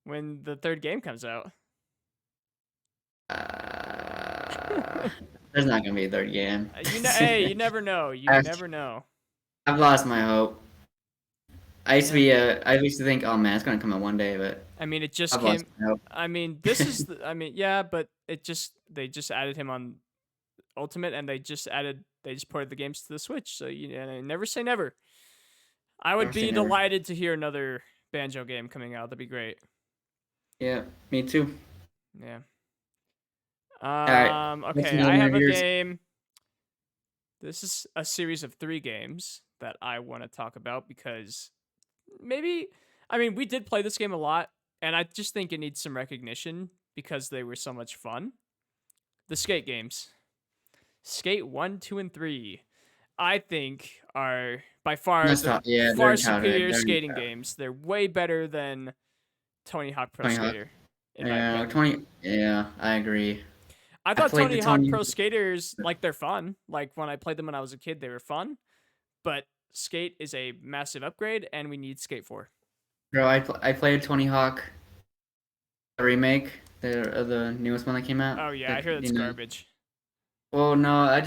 when the third game comes out? There's not gonna be a third game. Hey, you never know. Never know. I've lost my hope. I used to think, oh man, it's gonna come out one day, but I mean, it just came. I mean, this is. Yeah, but they just added him on Ultimate, and they just ported the games to the Switch. So never say never. I would be delighted to hear another Banjo game coming out. That'd be great. Yeah, me too. Yeah. Right. Okay, I have a game. This is a series of 3 games that I want to talk about because we did play this game a lot, and I just think it needs some recognition because they were so much fun. The Skate games. Skate 1, 2, and 3, I think, are by far far superior skating games. They're way better than Tony Hawk Pro Skater. Yeah, I agree. I thought Tony Hawk Pro Skaters, like, they're fun. Like, when I played them when I was a kid, they were fun. But Skate is a massive upgrade, and we need Skate 4. Bro, I played Tony Hawk remake, the newest one that came out. Oh yeah, I hear that's garbage. Well, no,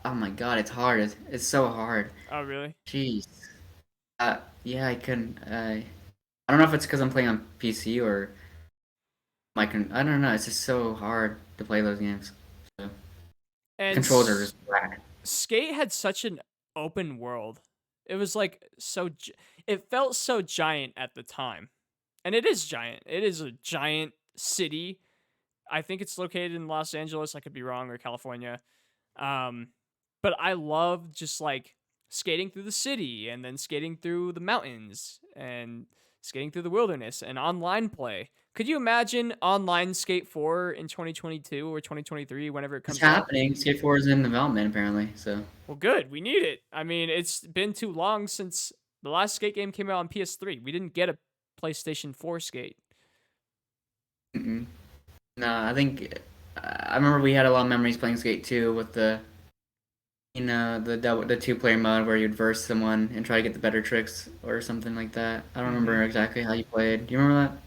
oh my god, it's hard. It's so hard. Oh really? Jeez. Yeah, I couldn't. I don't know if it's because I'm playing on PC or I don't know. It's just so hard to play those games. So, And controls are just whack. Skate had such an open world. It was like it felt so giant at the time. And it is giant. It is a giant city. I think it's located in Los Angeles. I could be wrong, or California. But I love just like skating through the city and then skating through the mountains and skating through the wilderness and online play. Could you imagine online Skate 4 in 2022 or 2023, whenever it It's comes out? happening. Skate 4 is in development apparently. So Well, good. We need it. I mean, it's been too long since the last Skate game came out on PS3. We didn't get a PlayStation 4 Skate. no, I think I remember we had a lot of memories playing Skate 2 with the the 2-player mode where you'd verse someone and try to get the better tricks or something like that. I don't remember exactly how you played. Do you remember that?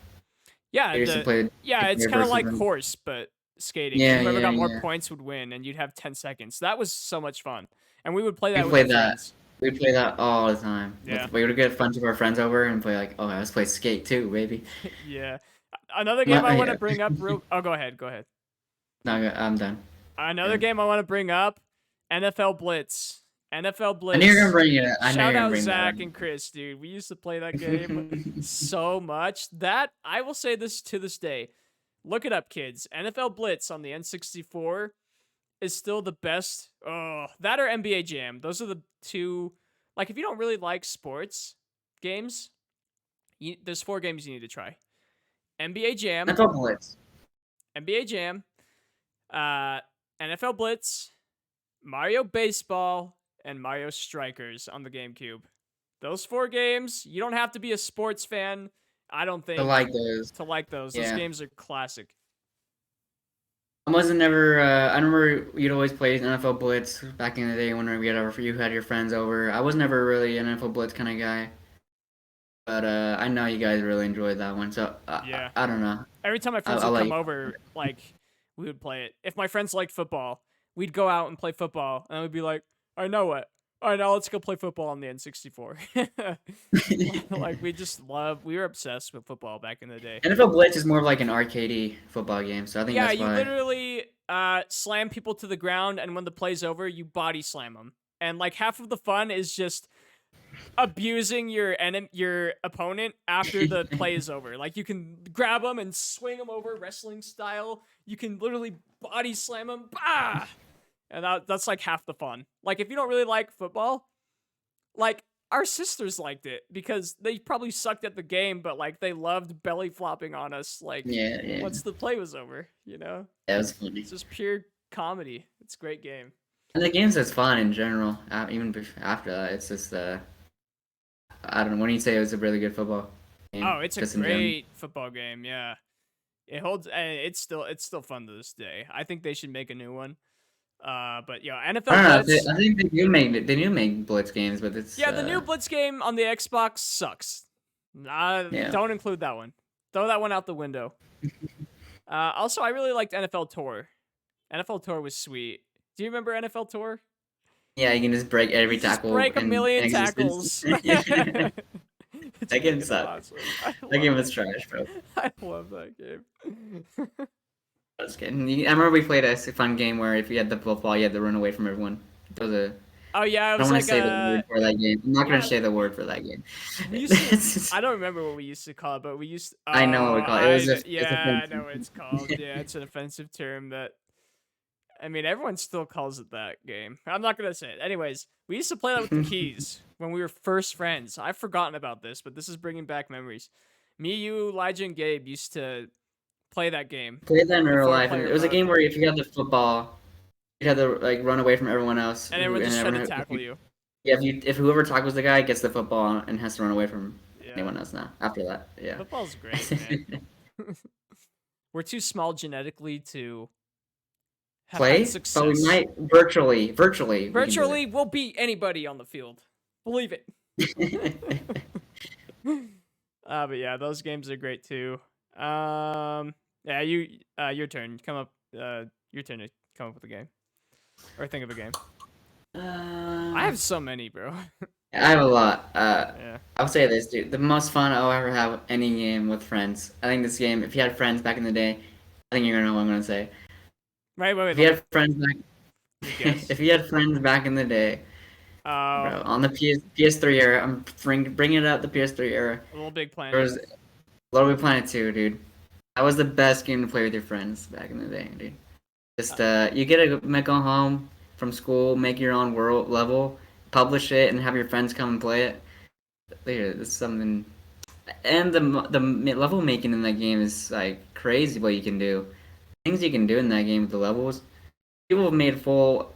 Yeah, I used to play it's kind of like horse, but skating. Yeah, Whoever got more yeah. points would win, and you'd have 10 seconds. That was so much fun, and we would play that We with played our that. friends. We play that all the time. Yeah. We would get a bunch of our friends over and play like, oh, let's play Skate 2, baby. Yeah. Another game I want to Yeah. bring up real. Oh, go ahead. Go ahead. No, I'm done. Another Yeah. game I want to bring up: NFL Blitz. NFL Blitz. I knew you were gonna bring it. I knew you Shout were gonna out bring Zach that. and Chris, dude. We used to play that game so much. That I will say this to this day. Look it up, kids. NFL Blitz on the N64 is still the best. Oh, that or NBA Jam. Those are the two. Like, if you don't really like sports games, there's 4 games you need to try. NBA Jam. NFL Blitz. NBA Jam. NFL Blitz. Mario Baseball. And Mario Strikers on the GameCube. Those 4 games, you don't have to be a sports fan, I don't think, I like those. to like those. Yeah. Those games are classic. I wasn't never. I remember you'd always play NFL Blitz back in the day when you had your friends over. I was never really an NFL Blitz kind of guy, but I know you guys really enjoyed that one. So Yeah. I don't know. Every time my friends would come over, like, we would play it. If my friends liked football, we'd go out and play football, and we'd be like, I know what. All right, now let's go play football on the N64. Like, we were obsessed with football back in the day. NFL Blitz is more of like an arcadey football game, so I think that's You why. literally slam people to the ground, and when the play's over, you body slam them. And like half of the fun is just abusing your opponent after the play is over. Like, you can grab them and swing them over wrestling style. You can literally body slam them. Bah! And that's like half the fun. Like, if you don't really like football, like, our sisters liked it because they probably sucked at the game, but like they loved belly flopping on us. Like, Yeah. once the play was over, you know? That was funny. It's just pure comedy. It's a great game. And the game's just fun in general. Even after that, it's just I don't know. When you say it was a really good football game. Oh, it's a just in general. great football game. Yeah, it holds. It's still fun to this day. I think they should make a new one. But yeah, NFL I don't know. Blitz. I think they do make Blitz games, but it's The new Blitz game on the Xbox sucks. Don't include that one. Throw that one out the window. Also, I really liked NFL Tour. NFL Tour was sweet. Do you remember NFL Tour? Yeah, you can just break every tackle. Break a million in tackles. existence. That game It's sucked. awesome. That game was trash, bro. I love that game. I was kidding. I remember we played a fun game where if you had the football, you had to run away from everyone. It was a. Oh yeah, I it don't was want like to say the word for that game. I'm not going to say the word for that game. I don't remember what we used to call it, but we used. I know what we call it. It was I it's know offensive. what it's called. Yeah, it's an offensive term that. I mean, everyone still calls it that game. I'm not gonna say it. Anyways, we used to play that with the keys when we were first friends. I've forgotten about this, but this is bringing back memories. Me, you, Elijah, and Gabe used to play that game. Played that in real life. Four-player It was a mode. game where if you had the football, you had to like run away from everyone else. And everyone just tried to tackle you. Yeah, if whoever tackles the guy gets the football and has to run away from Yeah. anyone else now. After that, yeah. Football's great, man. We're too small genetically to have Play, had success. but we might virtually. we can do it. Virtually, we'll beat anybody on the field. Believe it. But yeah, those games are great too. Yeah, your turn. Come up. Your turn to come up with a game, or think of a game. I have so many, bro. I have a lot. Yeah. I'll say this, dude. The most fun I'll ever have any game with friends. I think this game, if you had friends back in the day, I think you're gonna know what I'm gonna say. Wait. If you Let me had friends back, guess. if you had friends back in the day, Oh, bro, on the PS3 era, I'm bringing it up the PS3 era. Little Big There Planet. was Little Big Planet 2, dude. That was the best game to play with your friends back in the day, dude. Uh, Just you get to go home from school, make your own world level, publish it, and have your friends come and play it. Dude, it's something. And the level making in that game is like crazy. What you can do, things you can do in that game with the levels. People have made full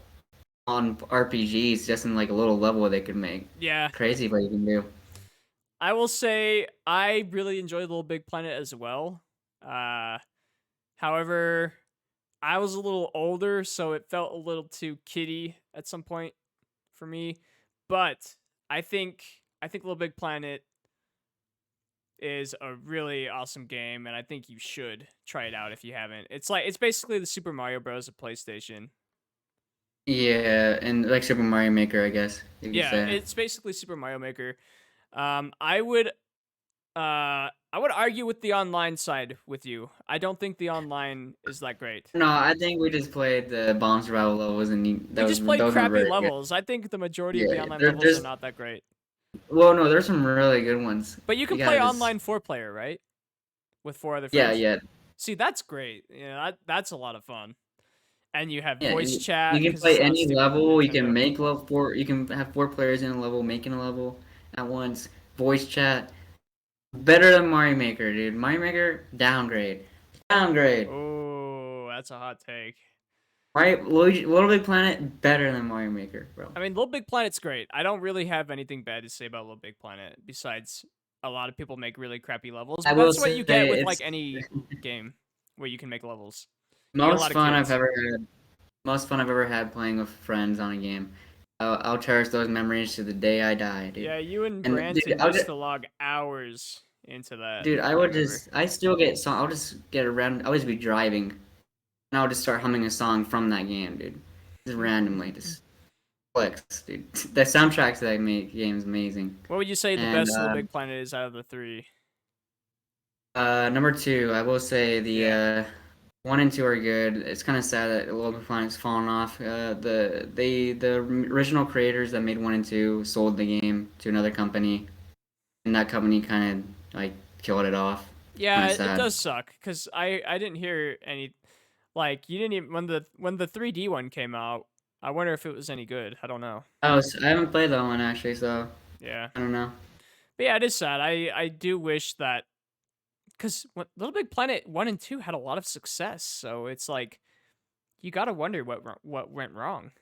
on RPGs just in like a little level they could make. yeah. Crazy what you can do. I will say I really enjoyed Little Big Planet as well. Uh, However, I was a little older, so it felt a little too kiddie at some point for me. But I think Little Big Planet is a really awesome game, and I think you should try it out if you haven't. It's basically the Super Mario Bros. Of PlayStation. Yeah, and like Super Mario Maker, I guess you could Yeah, say. it's basically Super Mario Maker. I would argue with the online side with you. I don't think the online is that great. No, I think we just played the bomb survival levels, and We just played those were crappy very good. levels. I think the majority of Yeah, the online there, levels are there's not that great. well, no, there's some really good ones. But you You can play gotta just online 4-player, right? With 4 other yeah, friends. yeah, See, that's great. Yeah, that's a lot of fun. And you have yeah. voice You chat can because it's play not any stupid level. You can Nintendo. make level four. You can have four players in a level, making a level at once. Voice chat, better than Mario Maker, dude. Mario Maker downgrade, downgrade. Oh, that's a hot take. Little Big Planet better than Mario Maker, bro. I mean, Little Big Planet's great. I don't really have anything bad to say about Little Big Planet besides a lot of people make really crappy levels, I but will that's what say you get with like it's any game where you can make levels. You get a most lot of fun I've kids. ever had. Most fun I've ever had playing with friends on a game. I'll cherish those memories to the day I die, dude. Yeah, you and And dude, Branton used to log hours into that. dude, I remember. I still get song. I'll just get a random. I'll just be driving, and I'll just start humming a song from that game, dude. Just randomly, just clicks, dude. The soundtracks that I make games amazing. What would you say the And best Little Big Planet is out of the three? number two, I will say the Yeah. one and two are good. It's kind of sad that Little Big Planet's fallen off. The original creators that made one and two sold the game to another company, and that company kind of like killed it off. Yeah, Kind of it sad. does suck because I didn't hear any like you didn't even when the 3D one came out. I wonder if it was any good. I don't know. I haven't played that one actually, so Yeah. I don't know. But yeah, it is sad. I do wish that because Little Big Planet 1 and 2 had a lot of success, so it's like you gotta wonder what went wrong.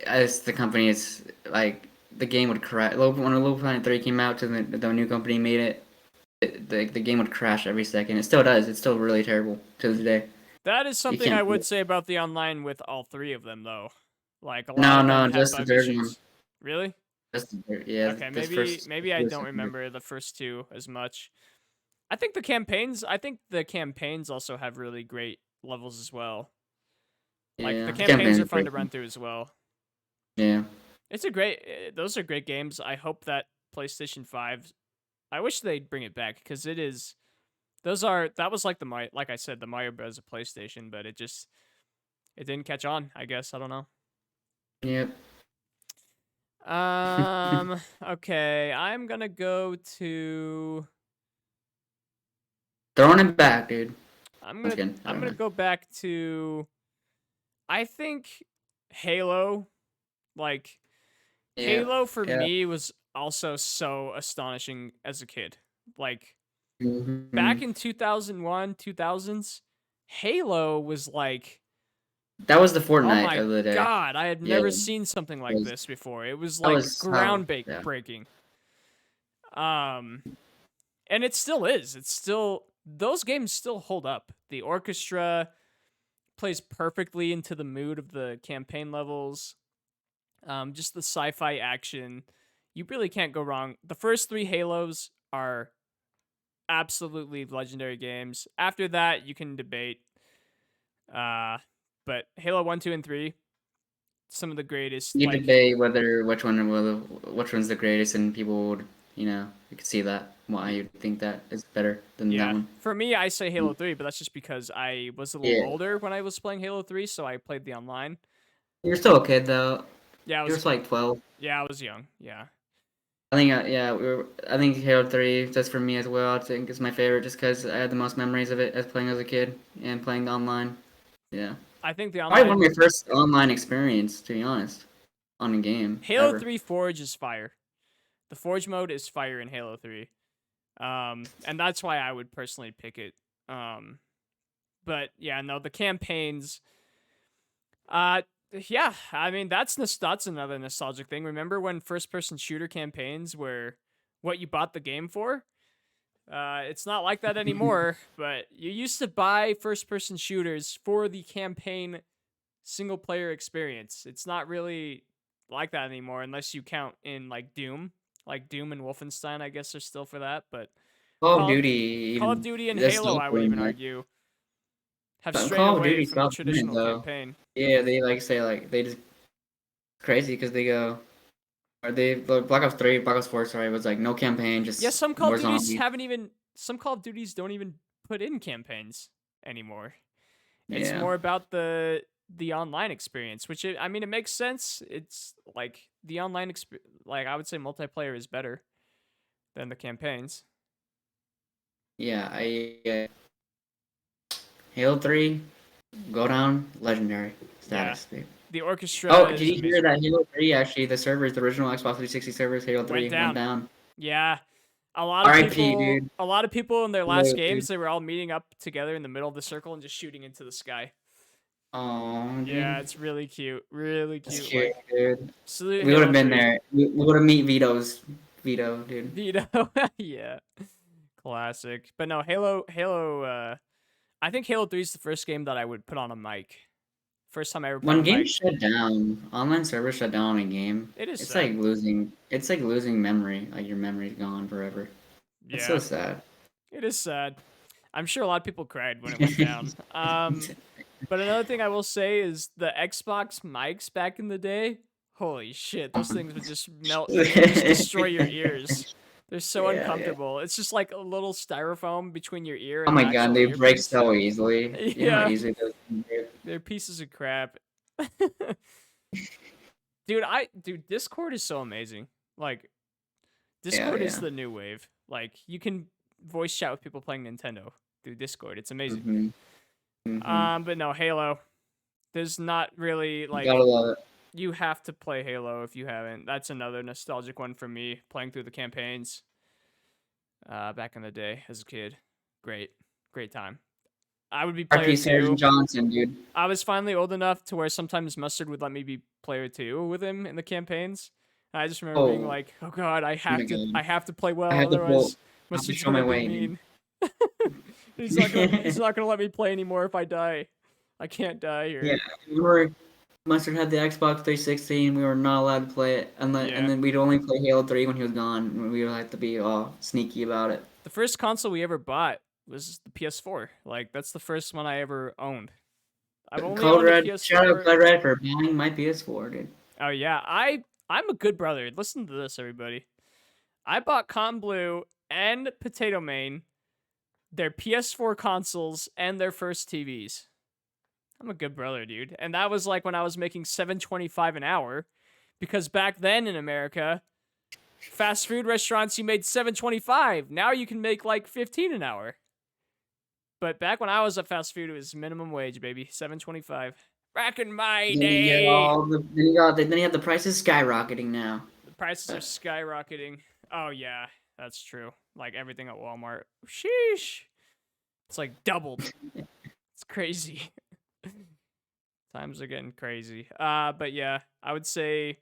As the company is like the game would crash. When Little Planet 3 came out, to the new company made it, the game would crash every second. It still does. It's still really terrible to this day. That is You something I can't. would say about the online with all three of them, though. Like a lot No, of them no, have just the bug third one. issues. Really? Just the third, yeah. Okay, This maybe first. maybe I don't remember the first two as much. I think the campaigns also have really great levels as well. Like Yeah, the the campaign campaigns are is fun great. to run through as well. Yeah. It's a great those are great games. I hope that PlayStation 5 I wish they'd bring it back cuz it is that was like like I said the Mario Bros of PlayStation, but it didn't catch on, I guess. I don't know. Yep. Okay, I'm going to go to Throwing it back, dude. Once again, I I'm don't going to know. go back to I think Halo. Like Yeah. Halo for Yeah. me was also so astonishing as a kid. Like Hmm. back in 2001, 2000s, Halo was like, That was the oh Fortnite my of the day. god, I had Yeah. never seen something like Was this before. It was that like was how? Yeah. groundbreaking. Um, and it still is. It's still those games still hold up. The orchestra plays perfectly into the mood of the campaign levels. Just the sci-fi action. You really can't go wrong. The first three Halos are absolutely legendary games. After that, you can debate. Uh, but Halo 1, 2, and 3, some of the greatest. You Like, debate which one's the greatest, and people would, you could see that why you think that is better than that yeah, one. for me, I say Halo 3, but that's just because I was a little Yeah, older when I was playing Halo 3, so I played the online. you're still a kid though. Yeah, I You're was. just like 12. Yeah, I was young. Yeah. I think yeah, I think Halo 3 just for me as well. I think it's my favorite just because I had the most memories of it as playing as a kid and playing online. Yeah, I think the probably one online of my first online experience, to be honest, on a game Halo ever. 3 Forge is fire. The Forge mode is fire in Halo 3. And that's why I would personally pick it. But yeah, no, the campaigns. Yeah, I mean that's another nostalgic thing. Remember when first-person shooter campaigns were what you bought the game for? It's not like that anymore. But you used to buy first-person shooters for the campaign single-player experience. It's not really like that anymore, unless you count in like Doom. Like Doom and Wolfenstein, I guess, are still for that. But Call of Call of, Duty, Call of even Duty and that's Halo, still I would doing even that. argue, have But strayed Call of away Duty from the stopped doing it traditional though. campaign. Yeah, they say they just crazy because they go. Or they Black Ops 3, Black Ops 4, sorry, was like no campaign, Yeah, just some Call of more Duties zombies. some Call of Duties don't even put in campaigns anymore. It's Yeah. more about the online experience, which I mean it makes sense. It's like the online like I would say multiplayer is better than the campaigns. Yeah, Halo 3, go down, legendary Yeah. status, dude. The orchestra Oh, did is you hear amazing. that Halo 3 actually the servers, the original Xbox 360 servers, Halo 3 went down? Yeah. A lot of RIP, dude. a lot of people in their last Hello, games, dude. they were all meeting up together in the middle of the circle and just shooting into the sky. Oh, Yeah, dude. it's really cute. Really That's cute. cute, Like dude. salute We would have Halo been 3. there. We would have meet Vito, dude. Vito. Yeah. Classic. But no, Halo I think Halo 3 is the first game that I would put on a mic. First time I ever put on When a games mic. shut down, online servers shut down on a game, It is it's sad. like losing memory. Like your memory's gone forever. It's so Yeah. sad. It is sad. I'm sure a lot of people cried when it went down. But another thing I will say is the Xbox mics back in the day. Holy shit, those things would just melt. They would just destroy your ears. They're so Yeah, yeah. uncomfortable. It's just like a little styrofoam between your ear Oh and my the god, actual they break earpiece. so easily. You know how Yeah, easily those things break? they're pieces of crap. Dude, Discord is so amazing. Like, Yeah, Discord is yeah. the new wave. Like, you can voice chat with people playing Nintendo through Discord. It's amazing. Mm-hmm. Mm-hmm. But no, Halo. There's not really like Gotta love it. you have to play Halo if you haven't. That's another nostalgic one for me, playing through the campaigns. Back in the day as a kid. Great time. I would be player RP Sergeant 2. Johnson, dude. I was finally old enough to where sometimes Mustard would let me be player 2 with him in the campaigns. And I just remember being Oh, like, "Oh God, I oh my have to god. play I well, have to pull. otherwise I have to Mustard's show my gonna be way, dude. mean. He's not gonna let me play anymore if I die. I can't die here." Yeah, we were Mustard had the Xbox 360 and we were not allowed to play it, and Yeah. then we'd only play Halo 3 when he was gone. And we would have to be all sneaky about it. The first console we ever bought was the PS4. Like that's the first one I ever owned. I've only Code owned the Red, shout out PS4. Code Red for buying my PS4, dude. Oh yeah, I'm a good brother. Listen to this, everybody. I bought Con Blue and Potato Main their PS4 consoles and their first TVs. I'm a good brother, dude. And that was like when I was making $7.25 an hour, because back then in America, fast food restaurants you made $7.25. Now you can make like $15 an hour. But back when I was at fast food, it was minimum wage, baby, $7.25. Back in my Then day, you have the prices skyrocketing now. the prices are skyrocketing. Oh yeah, that's true. Like everything at Walmart. Sheesh. It's like doubled. It's crazy. Times are getting crazy. But yeah, I would say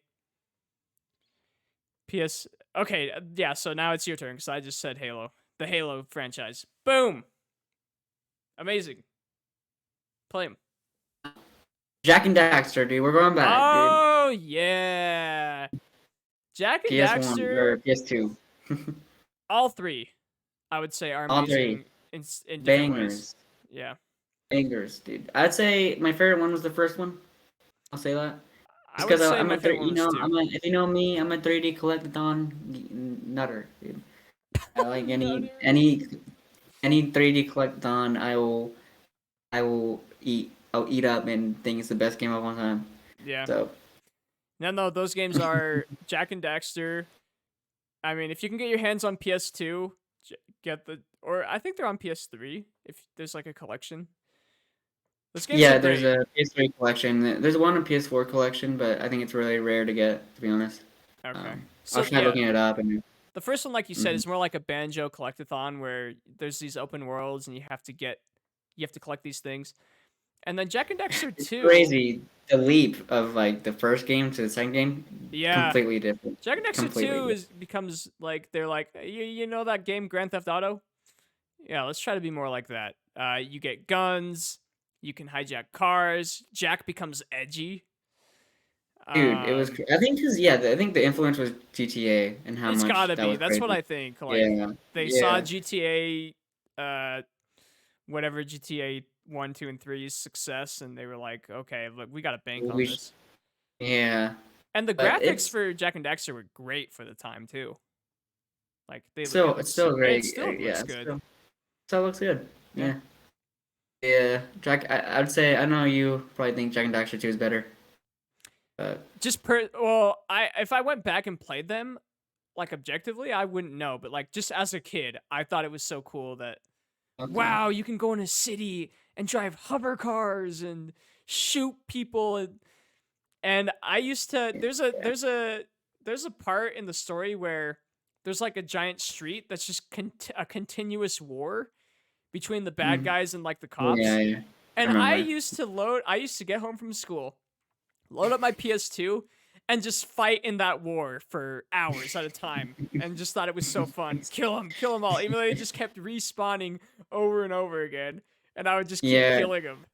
PS. Okay, yeah. So now it's your turn because I just said Halo, the Halo franchise. Boom. Amazing. Play him. Jack and Daxter, dude. We're going back, Oh yeah. Jack dude. and PS1 Daxter. or PS2. All three, I would say, are All amazing three. in different ways. Bangers. Yeah. Bangers, dude. I'd say my favorite one was the first one. I'll say that. I Just would because say I'm my a, favorite one you was know, 2. if you know me, I'm a 3D collectathon nutter, dude. I like any 3D collectathon. I will eat. I'll eat up and think it's the best game of all time. Yeah. So No, those games are Jack and Daxter. I mean, if you can get your hands on PS2, get or I think they're on PS3 if there's like a collection. Those games are yeah, there's great. a PS3 collection. There's one on PS4 collection, but I think it's really rare to get, to be honest. Okay. I'll So try yeah, looking it up and. the first one, like you said, Mhm. is more like a Banjo collectathon where there's these open worlds and you have to collect these things. And then Jack and Daxter It's 2, crazy the leap of like the first game to the second game. yeah, Completely different. Jack and Daxter Completely 2 different. becomes like they're like you know that game Grand Theft Auto? Yeah, let's try to be more like that. You get guns, you can hijack cars. Jack becomes edgy. Dude, it was. Um, I think because I think the influence was GTA and how it's much gotta that be. was That's what crazy. I think. Like Yeah, they saw yeah. GTA, whatever GTA 1, 2, and 3's success, and they were like, okay, look, we gotta bank on We sh- this. yeah, And the but graphics for Jack and Daxter were great for the time too. Like it's still it great. still Yeah, looks good. still looks good. Yeah. Yeah, yeah. I would say I know you probably think Jack and Daxter 2 is better, but I if I went back and played them, like objectively, I wouldn't know, but like just as a kid, I thought it was so cool that okay. wow, you can go in a city and drive hover cars and shoot people and I used to Yeah. there's a part in the story where there's like a giant street that's just a continuous war between the bad Mm. guys and like the Yeah, cops. yeah. I And remember. I used to get home from school, load up my PS2 and just fight in that war for hours at a time and just thought it was so fun. Kill them all, even though they just kept respawning over and over again. And I would just keep Yeah, killing them.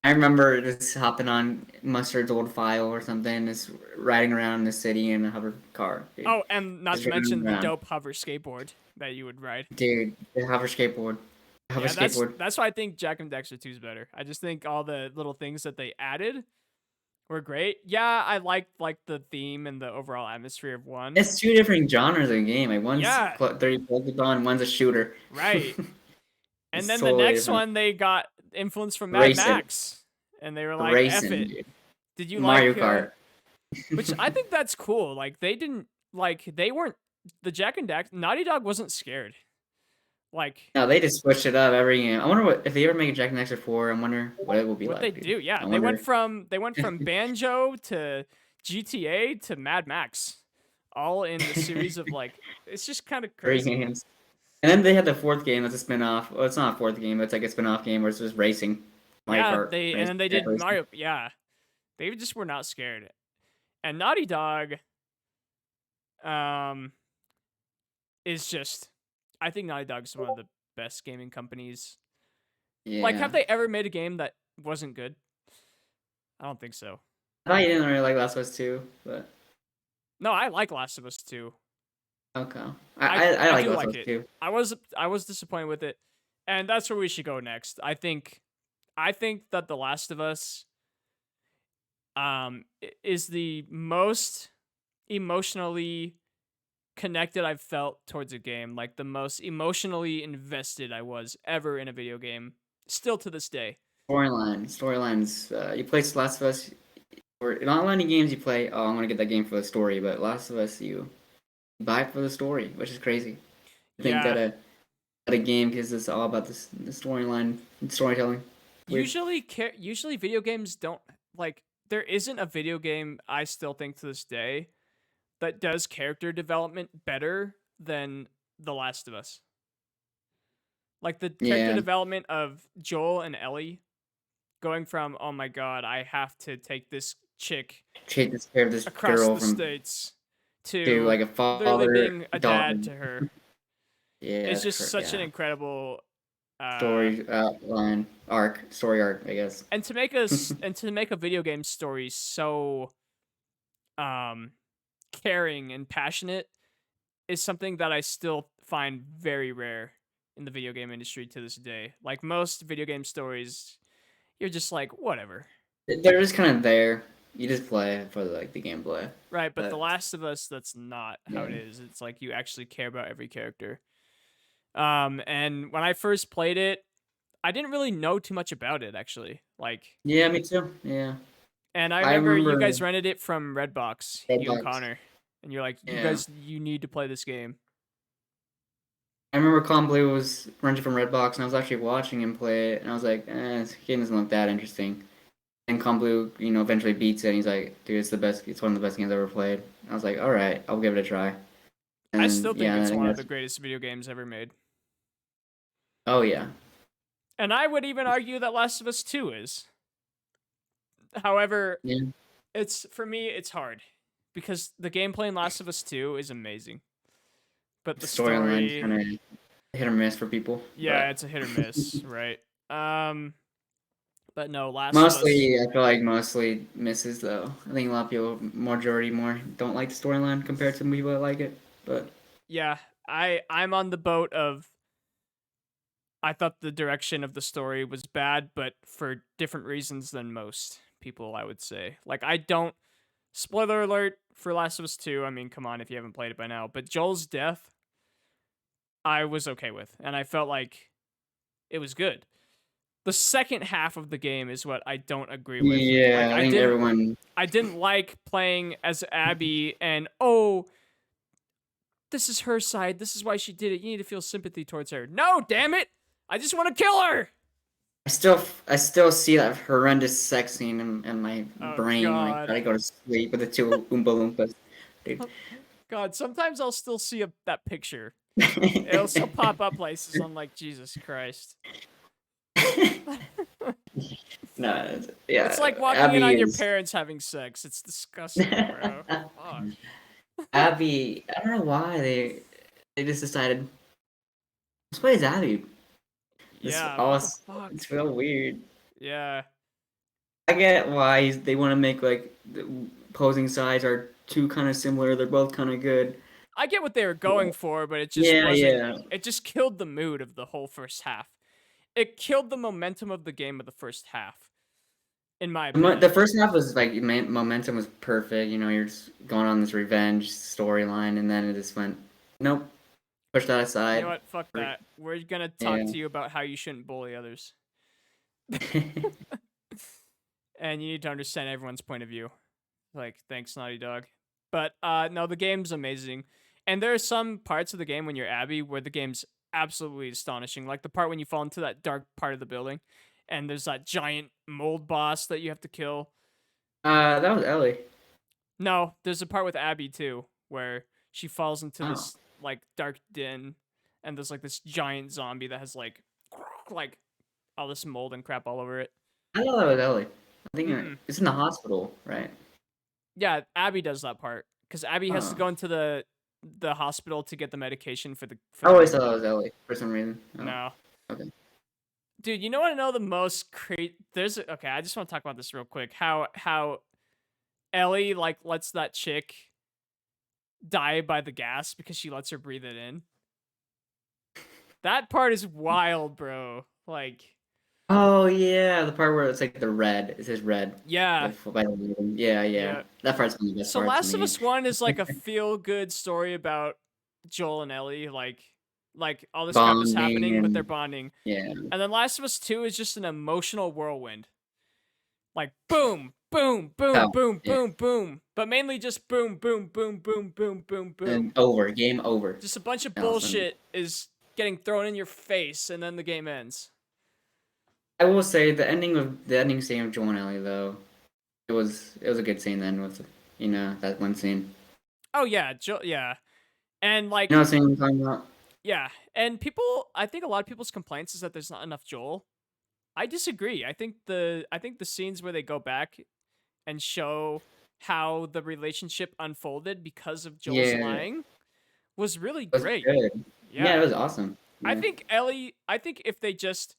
I remember just hopping on Mustard's old file or something, just riding around the city in a hover car, dude. Oh, and not Just to driving mention the around. dope hover skateboard that you would ride. Dude, the hover skateboard. Hover Yeah, skateboard. that's why I think Jack and Dexter 2 is better. I just think all the little things that they added were great. Yeah, I liked like the theme and the overall atmosphere of 1. It's two different genres of game. Like one's Yeah, 30 collectathon and one's a shooter. right. And It's then the totally next different. one they got influence from Mad Racing. Max. And they were like, F Racing, it. dude. Did you Mario like Kart. which I think that's cool. Like they weren't the Jack and Dax Naughty Dog wasn't scared. Like No, they just switched it up every game. I wonder what if they ever make a Jack and Daxter 4. I'm wondering what it will be what they like, dude. do. Yeah, I they wonder. went from Banjo to GTA to Mad Max all in a series of like it's just kind of Three crazy. games. And then they had the fourth game that's a spin-off. Well, it's not a fourth game, but it's like a spin-off game where it's just racing. Mario Yeah, Kart and racing. then they did Racing. Mario. Yeah, they just were not scared. And Naughty Dog, um, is just. I think Naughty Dog is one of the best gaming companies. Yeah. Like, have they ever made a game that wasn't good? I don't think so. I thought you didn't really like Last of Us 2, but No, I like Last of Us 2. okay. I I like do Last like of Us it. 2. I was disappointed with it, and that's where we should go next. I think that The Last of Us is the most emotionally connected I've felt towards a game, like the most emotionally invested I was ever in a video game, still to this day. Storylines. You play Last of Us, or not many games you play. Oh, I'm gonna get that game for the story, but Last of Us, you buy it for the story, which is crazy. I think Yeah. that a game because it's all about the storyline and storytelling. Weird. Usually video games don't like there isn't a video game I still think to this day that does character development better than The Last of Us. Like the character Yeah, development of Joel and Ellie going from oh my god, I have to take this chick take this care of this across girl the from states to like to a literally father being a daughter. dad to her. Yeah, It's just such an yeah. incredible Story story arc, I guess. and to make a video game story so caring and passionate is something that I still find very rare in the video game industry to this day. Like most video game stories, you're just like whatever. They're just kind of there. You just play for like the gameplay. Right, but But The Last of Us, that's not how it yeah. is. It's like you actually care about every character. And when I first played it, I didn't really know too much about it actually. Like, Yeah, me too. Yeah. and I I remember you remember guys rented it from Redbox, you and Redbox. Connor, and you're like, Yeah. you need to play this game. I remember Calm Blue was rented from Redbox, and I was actually watching him play it, and I was like, this game doesn't look that interesting. And Calm Blue, eventually beats it, and he's like, dude, it's the best. It's one of the best games I've ever played. I was like, all right, I'll give it a try. I And still think yeah, it's I one of guess. the greatest video games ever made. Oh yeah. And I would even argue that Last of Us 2 is. However, Yeah. for me, it's hard because the gameplay in Last of Us 2 is amazing. But the Storyline's story, kind of hit or miss for people. yeah, But it's a hit or miss, right? But no, Last of Us. mostly, I feel like mostly misses though. I think a lot of people, majority more, don't like the storyline compared to people that like it. But Yeah, I'm on the boat of. I thought the direction of the story was bad, but for different reasons than most people, I would say. Like, I don't. Spoiler alert for Last of Us 2. I mean, come on if you haven't played it by now. But Joel's death, I was okay with. And I felt like it was good. The second half of the game is what I don't agree with. yeah, Like, I think everyone. I didn't like playing as Abby and, this is her side. This is why she did it. You need to feel sympathy towards her. No, damn it! I just want to kill her! I still see that horrendous sex scene in my Oh, brain when I God. try to go to sleep with the two Oompa Loompas. Dude. God, sometimes I'll still see that picture. It'll still pop up places. I'm like, Jesus Christ. No, yeah. It's like walking Abby in on your is... parents having sex. It's disgusting, bro. Fuck. Abby, I don't know why they just decided let's play as Abby. Yeah, All, what the fuck? it's real weird. Yeah. I get why they want to make like the opposing sides are two kind of similar. They're both kind of good. I get what they were going for, but it just Yeah, wasn't. yeah. It just killed the mood of the whole first half. It killed the momentum of the game of the first half, in my opinion. The first half was like momentum was perfect. You're just going on this revenge storyline, and then it just went nope. Push that aside. You know what? Fuck that. We're gonna talk to you about how you shouldn't bully others. And you need to understand everyone's point of view. Like, thanks, Naughty Dog. But no, the game's amazing. And there are some parts of the game when you're Abby where the game's absolutely astonishing. Like the part when you fall into that dark part of the building and there's that giant mold boss that you have to kill. That was Ellie. No, there's a part with Abby too where she falls into this like dark den and there's like this giant zombie that has like all this mold and crap all over it. I thought that was Ellie. I think it's in the hospital, right? Yeah, Abby does that part because Abby has to go into the hospital to get the medication for the. I always thought that was Ellie for some reason. Oh. No. Okay. Dude, you know what I know the most okay, I just want to talk about this real quick. How Ellie like lets that chick die by the gas because she lets her breathe it in. That part is wild, bro. Like. Oh yeah, the part where it's like the red. It says red. Yeah. Yeah. That part's one of the best So parts Last to of me. Us 1 is like a feel-good story about Joel and Ellie, like all this crap is happening, but they're bonding. Yeah. And then Last of Us 2 is just an emotional whirlwind. Like boom, boom, boom, boom, boom, boom. But mainly just boom, boom, boom, boom, boom, boom, boom. And game over. Just a bunch of bullshit is getting thrown in your face, and then the game ends. I will say the ending scene of Joel and Ellie though, it was a good scene then with that one scene. Oh yeah, yeah, and like you know what scene I'm talking about? Yeah, and I think a lot of people's complaints is that there's not enough Joel. I disagree. I think the scenes where they go back and show how the relationship unfolded because of Joel's lying was really great. Good. Yeah, it was awesome. Yeah. I think if they just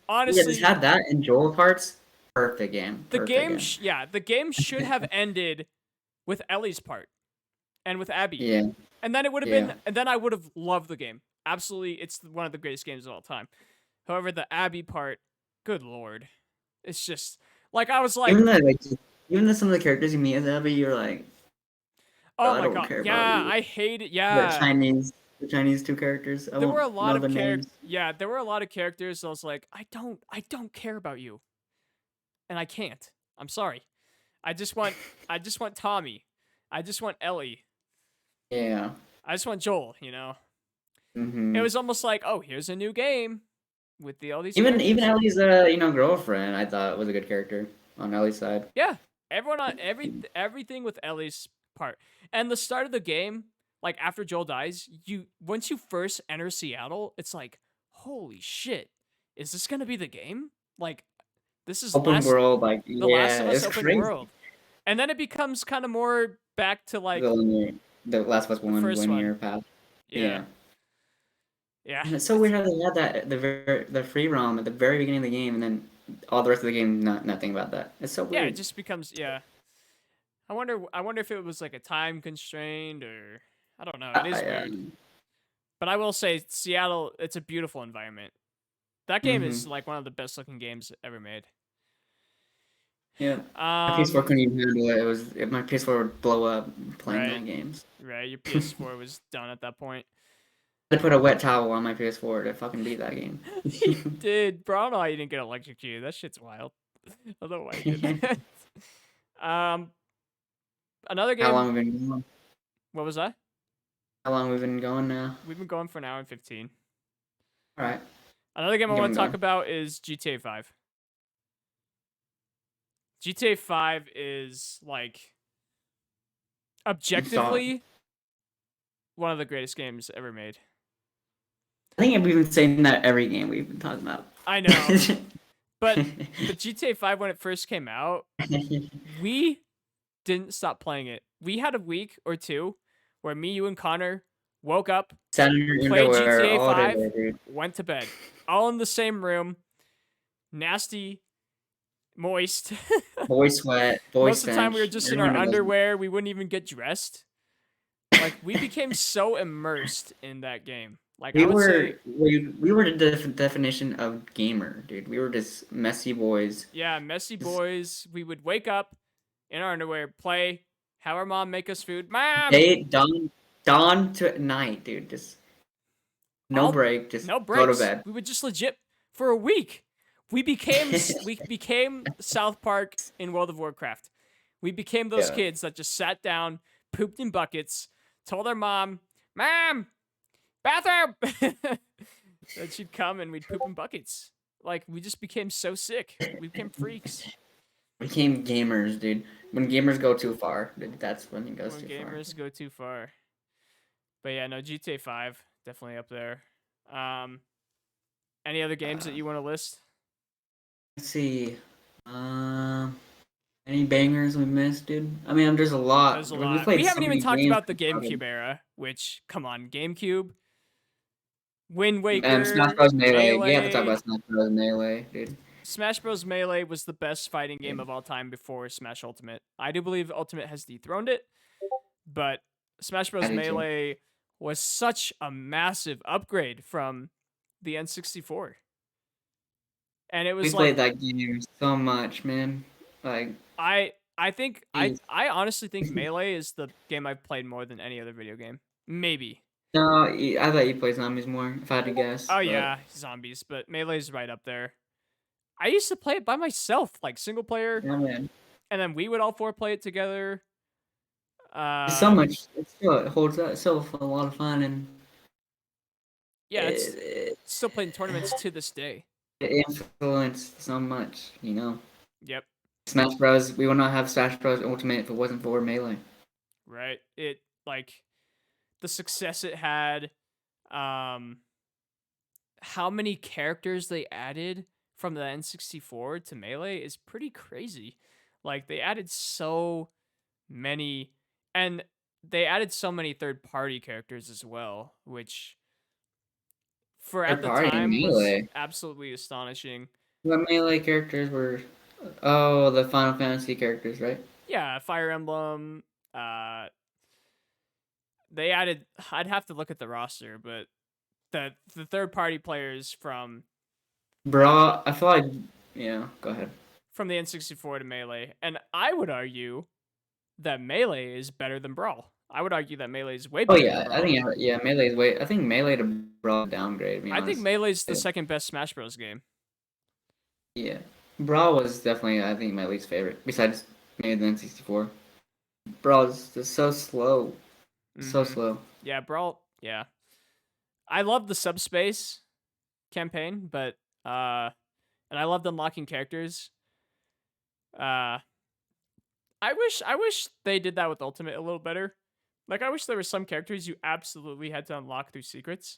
honestly just had that in Joel parts, perfect game. The game should have ended with Ellie's part and with Abby. Yeah. And then it would have been and then I would have loved the game. Absolutely, it's one of the greatest games of all time. However, the Abby part, good lord. It's just Like I was like, Even though some of the characters you meet as Abby, you're like, oh I my don't god, care about yeah, you. I hate it. The Yeah, Chinese two characters. I there were won't a lot know of the names. Yeah, there were a lot of characters. I was like, I don't care about you, and I can't. I'm sorry. I just want Tommy. I just want Ellie. Yeah. I just want Joel. You know, it Mm-hmm. was almost like, oh, here's a new game with all these Even characters. Ellie's girlfriend, I thought was a good character on Ellie's side. Yeah, everyone on everything with Ellie's part, and the start of the game, like after Joel dies, once you first enter Seattle, it's like, holy shit, is this gonna be the game? Like, this is Open world, like the Last yeah, of Us it's open crazy. world, and then it becomes kind of more back to like The Last of Us the first one. year path. Yeah. And it's so weird how they had that the free roam at the very beginning of the game, and then all the rest of the game nothing about that. It's so weird. Yeah, it just becomes I wonder if it was like a time constraint or I don't know. It is weird. But I will say Seattle, it's a beautiful environment. That game is like one of the best looking games ever made. Yeah. My PS4 couldn't even handle it. My PS4 would blow up playing that games. Right, your PS4 was done at that point. I put a wet towel on my PS4 to fucking beat that game. He did, bro. I don't know how you didn't get electrocuted. That shit's wild. I don't know why you did that. Another game. How long have we been going? What was that? How long have we been going now? We've been going for an hour and 15. All right. Another game I want to talk about is GTA 5. GTA 5 is like objectively one of the greatest games ever made. I think we've been saying that every game we've been talking about. I know. But the GTA 5, when it first came out, we didn't stop playing it. We had a week or two where me, you, and Connor woke up, played GTA 5, went to bed. All in the same room. Nasty, moist. Boy sweat, boy Most of the time we were just in our underwear. We wouldn't even get dressed. Like, we became so immersed in that game. Like we were the definition of gamer, dude. We were just messy boys. Yeah, messy boys. We would wake up in our underwear, play, have our mom make us food. Mom! Dawn to night, dude. Just no break. Just no breaks. Go to bed. We would just legit for a week. We became South Park in World of Warcraft. We became those kids that just sat down, pooped in buckets, told our mom, "Mom, bathroom!" Then she'd come and we'd poop in buckets. Like, we just became so sick. We became freaks. We became gamers, dude. When gamers go too far, that's when it goes too far. When gamers go too far. But yeah, no, GTA 5, definitely up there. Any other games that you want to list? Let's see. Any bangers we missed, dude? I mean, there's a lot. There's a lot. We haven't even talked about the GameCube era, which, come on, GameCube, Wind Waker, and Smash Bros. Melee. We have to talk about Smash Bros. Melee, dude. Smash Bros. Melee was the best fighting game of all time before Smash Ultimate. I do believe Ultimate has dethroned it, but Smash Bros. Melee was such a massive upgrade from the N64. And it was we played that game so much, man. Like I honestly think Melee is the game I've played more than any other video game. Maybe. No, I thought you played zombies more, if I had to guess. Oh yeah, zombies, but Melee's right up there. I used to play it by myself, like single player. Yeah, man. And then we would all four play it together. So much. It holds up. It's still a lot of fun, and yeah, it's still playing tournaments to this day. It influenced so much, you know. Yep. Smash Bros. We would not have Smash Bros. Ultimate if it wasn't for Melee. Right. It like the success it had. How many characters they added from the N64 to Melee is pretty crazy. Like, they added so many, and they added so many third-party characters as well, which for at the time was absolutely astonishing. What Melee characters were? Oh, the Final Fantasy characters, right? Yeah, Fire Emblem. They added. I'd have to look at the roster, but the third-party players from. Bro, I feel like go ahead. from the N64 to Melee, and I would argue that Melee is better than Brawl. I would argue that Melee is way Oh better than yeah, Brawl. I think Melee is way. I think Melee to Brawl downgrade. To be I think honest. Melee's the second best Smash Bros. Game. Yeah, Brawl was definitely I think my least favorite besides maybe the N64. Brawl is just so slow, so Mhm. slow. Yeah, Brawl. Yeah, I love the subspace campaign, but and I loved unlocking characters. Uh, I wish they did that with Ultimate a little better. Like, I wish there were some characters you absolutely had to unlock through secrets.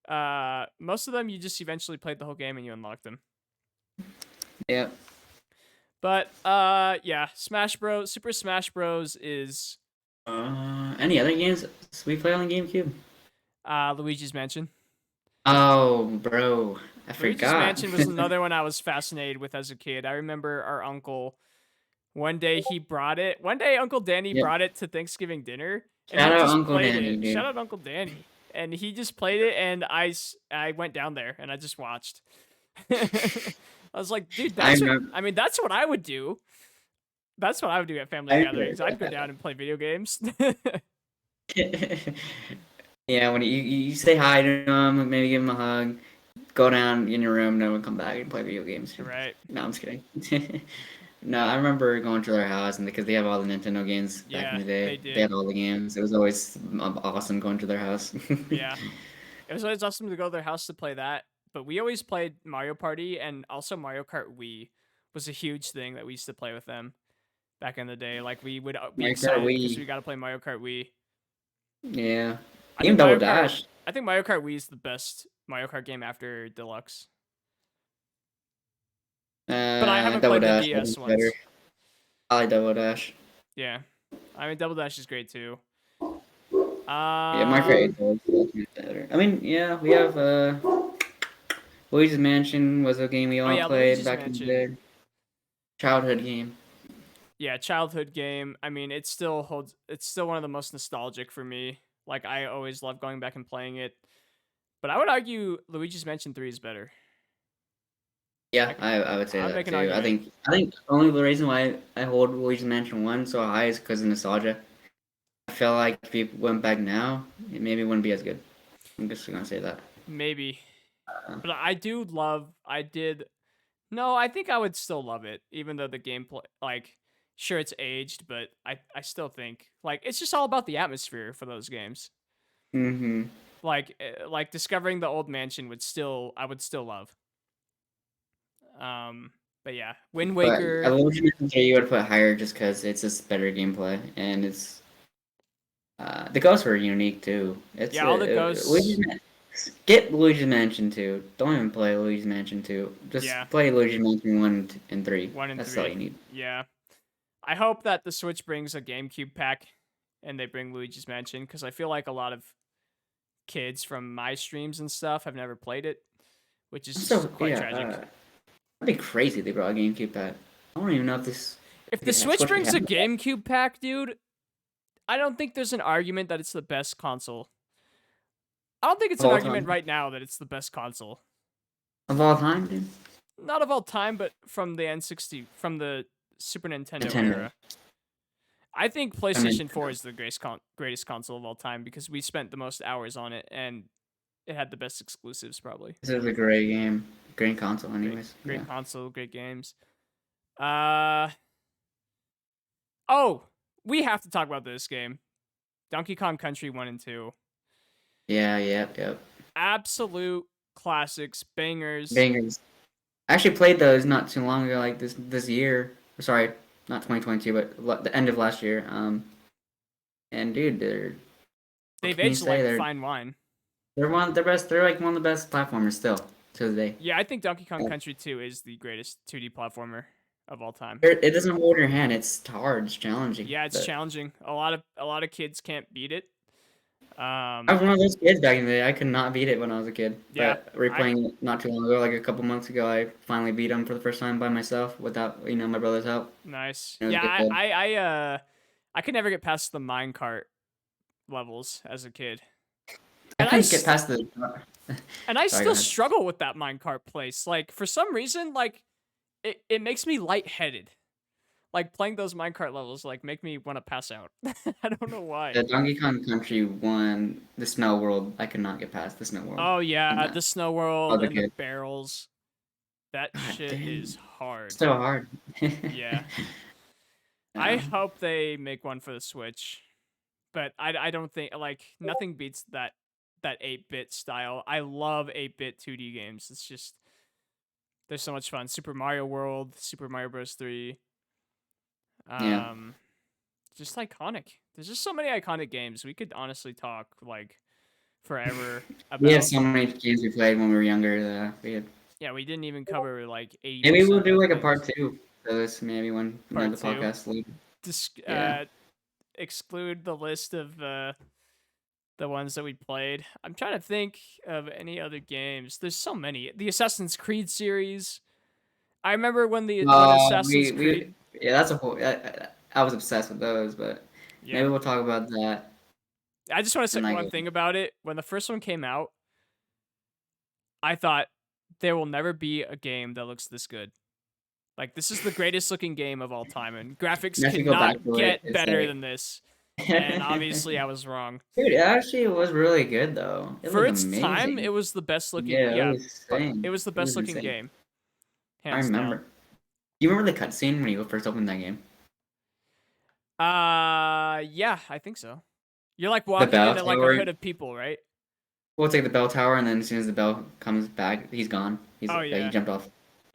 Most of them you just eventually played the whole game and you unlocked them. Yeah. But yeah, Super Smash Bros. Is Any other games we play on the GameCube? Luigi's Mansion. Oh, bro, I Luigi's forgot. Mansion was another one I was fascinated with as a kid. I remember our uncle. One day he brought it. One day Uncle Danny Yep. brought it to Thanksgiving dinner, and Shout he out just Uncle played Danny, it. dude. Shout out Uncle Danny, and he just played it, and I went down there and I just watched. I was like, dude, that's that's what I would do. That's what I would do at family gatherings. I'd go down and play video games. Yeah, when you say hi to him, maybe give him a hug, go down in your room, then we'll come back and play video games. Right. No, I'm just kidding. No, I remember going to their house, and because they have all the Nintendo games back in the day, they did. they had all the games. It was always awesome going to their house. Yeah, it was always awesome to go to their house to play that. But we always played Mario Party, and also Mario Kart Wii was a huge thing that we used to play with them back in the day. Like, we would be excited because we got to play Mario Kart Wii. Yeah. I Even think Double Dash. I think Mario Kart Wii is the best Mario Kart game after Deluxe. But I haven't Double played Dash, the DS ones. better. I like Double Dash. Yeah, I mean Double Dash is great too. Yeah, my favorite is better. I mean, yeah, we have Luigi's Mansion was a game we all played Luigi's back Mansion. in the day. Childhood game. Yeah, childhood game. I mean, it still holds. It's still one of the most nostalgic for me. Like, I always love going back and playing it. But I would argue Luigi's Mansion 3 is better. Yeah, I would say I'd that make an too. argument. I think only the reason why I hold Luigi's Mansion 1 so high is because of nostalgia. I feel like if you went back now, it maybe wouldn't be as good. I'm just gonna say that. Maybe. But I do love. No, I think I would still love it, even though the gameplay, like, sure, it's aged, but I still think, like, it's just all about the atmosphere for those games. Mm-hmm. Like discovering the old mansion I would still love. But yeah, Wind Waker. But Luigi's Mansion 3 you would put higher just because it's just better gameplay and it's the ghosts were unique too. It's all the ghosts. Get Luigi's Mansion 2. Don't even play Luigi's Mansion 2. Just play Luigi's Mansion 1 and 3. 1 and That's 3. all you need. Yeah. I hope that the Switch brings a GameCube pack and they bring Luigi's Mansion, because I feel like a lot of kids from my streams and stuff have never played it, which is quite tragic. That'd be crazy if they brought a GameCube pack. I don't even know if this... If the Switch brings a GameCube pack, dude, I don't think there's an argument that it's the best console. I don't think it's an argument right now that it's the best console. Of all time, dude? Not of all time, but from the from the Super Nintendo era. I think PlayStation 4 is the greatest console of all time because we spent the most hours on it and it had the best exclusives, probably. This is a great game. Great console, anyways. Great console, great games. We have to talk about this game. Donkey Kong Country 1 and 2. Yeah, yep. Absolute classics, bangers. Bangers. I actually played those not too long ago, like this year. Sorry, not 2022, but the end of last year. And dude, they've aged like fine wine. They're best. They're like one of the best platformers still to this day. Yeah, I think Donkey Kong Country 2 is the greatest 2D platformer of all time. It doesn't hold your hand. It's hard. It's challenging. Yeah, it's challenging. A lot of kids can't beat it. I was one of those kids back in the day. I could not beat it when I was a kid. Yeah, but replaying it not too long ago, like a couple months ago, I finally beat them for the first time by myself without my brother's help. Nice. Yeah, I could never get past the minecart levels as a kid. I couldn't get past the. And I still struggle with that minecart place. Like, for some reason, like, it makes me lightheaded. Like playing those minecart levels like make me want to pass out. I don't know why. The Donkey Kong Country 1, the Snow World, I could not get past the Snow World. Oh yeah, And the snow Oh, world the and the kid. barrels. That God shit damn. is hard. So hard. Yeah. I Yeah. hope they make one for the Switch. But I don't think like nothing beats that 8-bit style. I love 8-bit 2D games. It's just they're so much fun. Super Mario World, Super Mario Bros. 3. Yeah. Just iconic. There's just so many iconic games. We could honestly talk like forever about. We have so many games we played when we were younger. Yeah, we didn't even cover like 80%. Maybe we'll do of like a things. part 2 for this. Maybe when Part the 2? podcast league. Yeah. Exclude the list of the ones that we played. I'm trying to think of any other games. There's so many. The Assassin's Creed series. I remember when when Assassin's Creed. Yeah, that's a whole. I was obsessed with those, but Yeah. maybe we'll talk about that. I just want to say like one thing about it. When the first one came out, I thought there will never be a game that looks this good. Like this is the greatest looking game of all time, and graphics You have to go cannot back to it. get It's better like- than this. And obviously, I was wrong. Dude, it actually was really good though. It For looked its time, amazing. it was the best looking. Yeah, Yeah, it was insane. it was the It was best looking insane. game. I Hands remember. down. You remember the cutscene when you first opened that game? Yeah, I think so. You're like walking bell into like a tower? hood of people, right? Well, it's like the bell tower, and then as soon as the bell comes back, he's gone. Oh, he yeah. jumped off.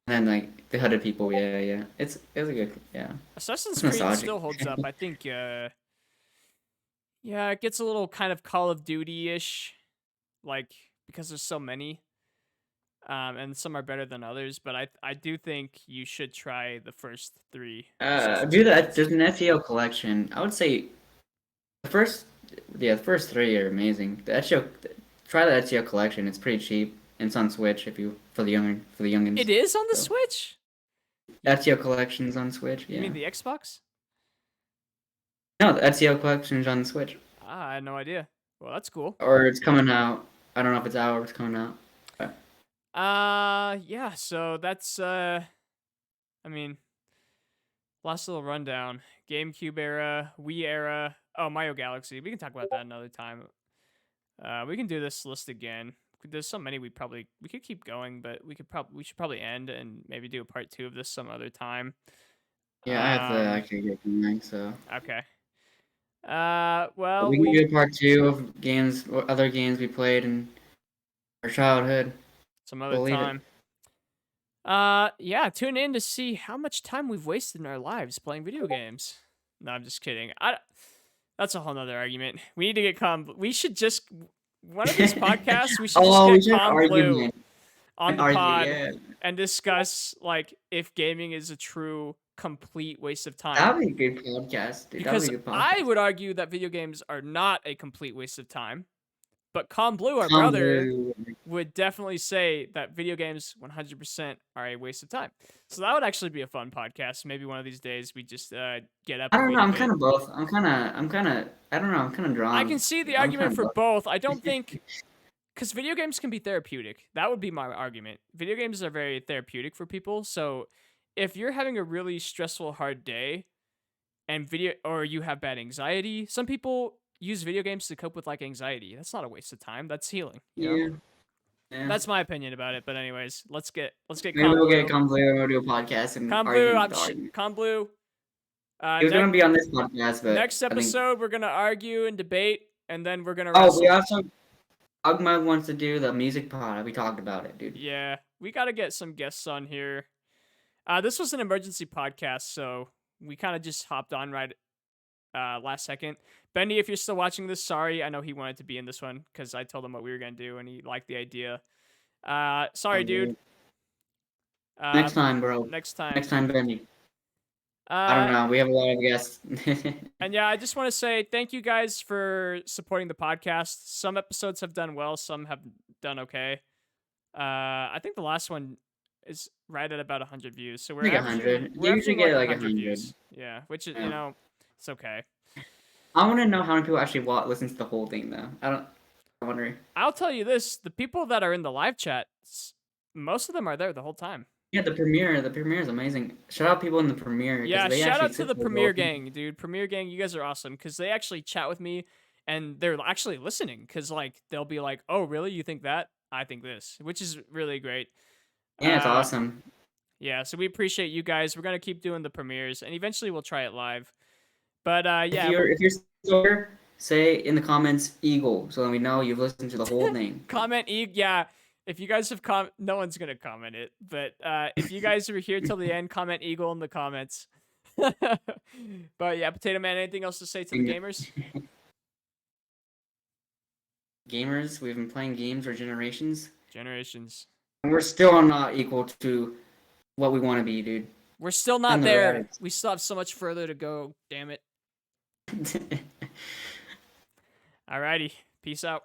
And then like the hooded people, yeah. It was a good, yeah. Assassin's It's Creed nostalgic. still holds up. I think, yeah, it gets a little kind of Call of Duty-ish, like, because there's so many. And some are better than others, but I do think you should try the first 3. Do that. There's an FEO collection. I would say the first 3 are amazing. Try the FEO collection. It's pretty cheap, and it's on Switch for the youngins. It is on the So. Switch? FEO collection's on Switch. Yeah. You mean the Xbox? No, the FEO collection's on Switch. I had no idea. Well, that's cool. Or it's coming out. I don't know if it's out or it's coming out. Yeah, so that's, I mean, last little rundown. GameCube era, Wii era, Mario Galaxy. We can talk about that another time. We can do this list again. There's so many we could keep going, but we should probably end and maybe do a part 2 of this some other time. Yeah, I have to actually get going, so. Okay. Well, we can do a part 2 of games, or other games we played in our childhood. some other believe it. time. Yeah, tune in to see how much time we've wasted in our lives playing video games. No, I'm just kidding. That's a whole nother argument. We need to get we should just one of these podcasts. We should just get Blue on the pod and discuss like if gaming is a true complete waste of time. That'd be a good podcast, dude. Because That'd be a good podcast. I would argue that video games are not a complete waste of time. But Blue, our Tom brother, Blue. would definitely say that video games 100% are a waste of time. So that would actually be a fun podcast. Maybe one of these days we just get up. I don't know. I'm debate. kind of both. I don't know. I'm kind of drawn. I can see the I'm argument kinda for both. I don't think because video games can be therapeutic. That would be my argument. Video games are very therapeutic for people. So if you're having a really stressful, hard day, or you have bad anxiety, some people use video games to cope with like anxiety. That's not a waste of time. That's healing. You know? Yeah. That's my opinion about it. But anyways, let's get Maybe we'll get Tom Blue and we'll do a podcast and argue. Blue. He was gonna be on this podcast, but next episode we're gonna argue and debate, and then we're gonna. Oh, we also. Ugmug wants to do the music pod. We talked about it, dude. Yeah, we gotta get some guests on here. This was an emergency podcast, so we kind of just hopped on right last second. Bendy, if you're still watching this, sorry. I know he wanted to be in this one because I told him what we were gonna do, and he liked the idea. Sorry, dude. Next time, bro. Next time. Next time, Bendy. I don't know. We have a lot of guests. And yeah, I just want to say thank you guys for supporting the podcast. Some episodes have done well, some have done okay. I think the last one is right at about 100 views. So we're like averaging, 100. we're You usually averaging get like 100 views. Yeah, which is, it's okay. I want to know how many people actually listen to the whole thing, though. I'm wondering. I'll tell you this, the people that are in the live chat, most of them are there the whole time. Yeah, the premiere is amazing. Shout out people in the premiere because Yeah, they shout actually out to took the the Premiere role. gang, dude. Premiere gang, you guys are awesome because they actually chat with me and they're actually listening because like they'll be like, "Oh, really? You think that? I think this," which is really great. Yeah, it's Uh, awesome. yeah, so we appreciate you guys. We're gonna keep doing the premieres and eventually we'll try it live. But If yeah, you're still here, say in the comments Eagle, so that we know you've listened to the whole thing. comment yeah. If you guys have no one's gonna comment it, but if you guys are here till the end, comment Eagle in the comments. But yeah, Potato Man, anything else to say to the gamers? Gamers, we've been playing games for generations, Generations. and we're still not equal to what we want to be, dude. We're still not And the there. reds. We still have so much further to go. Damn it. Alrighty. Peace out.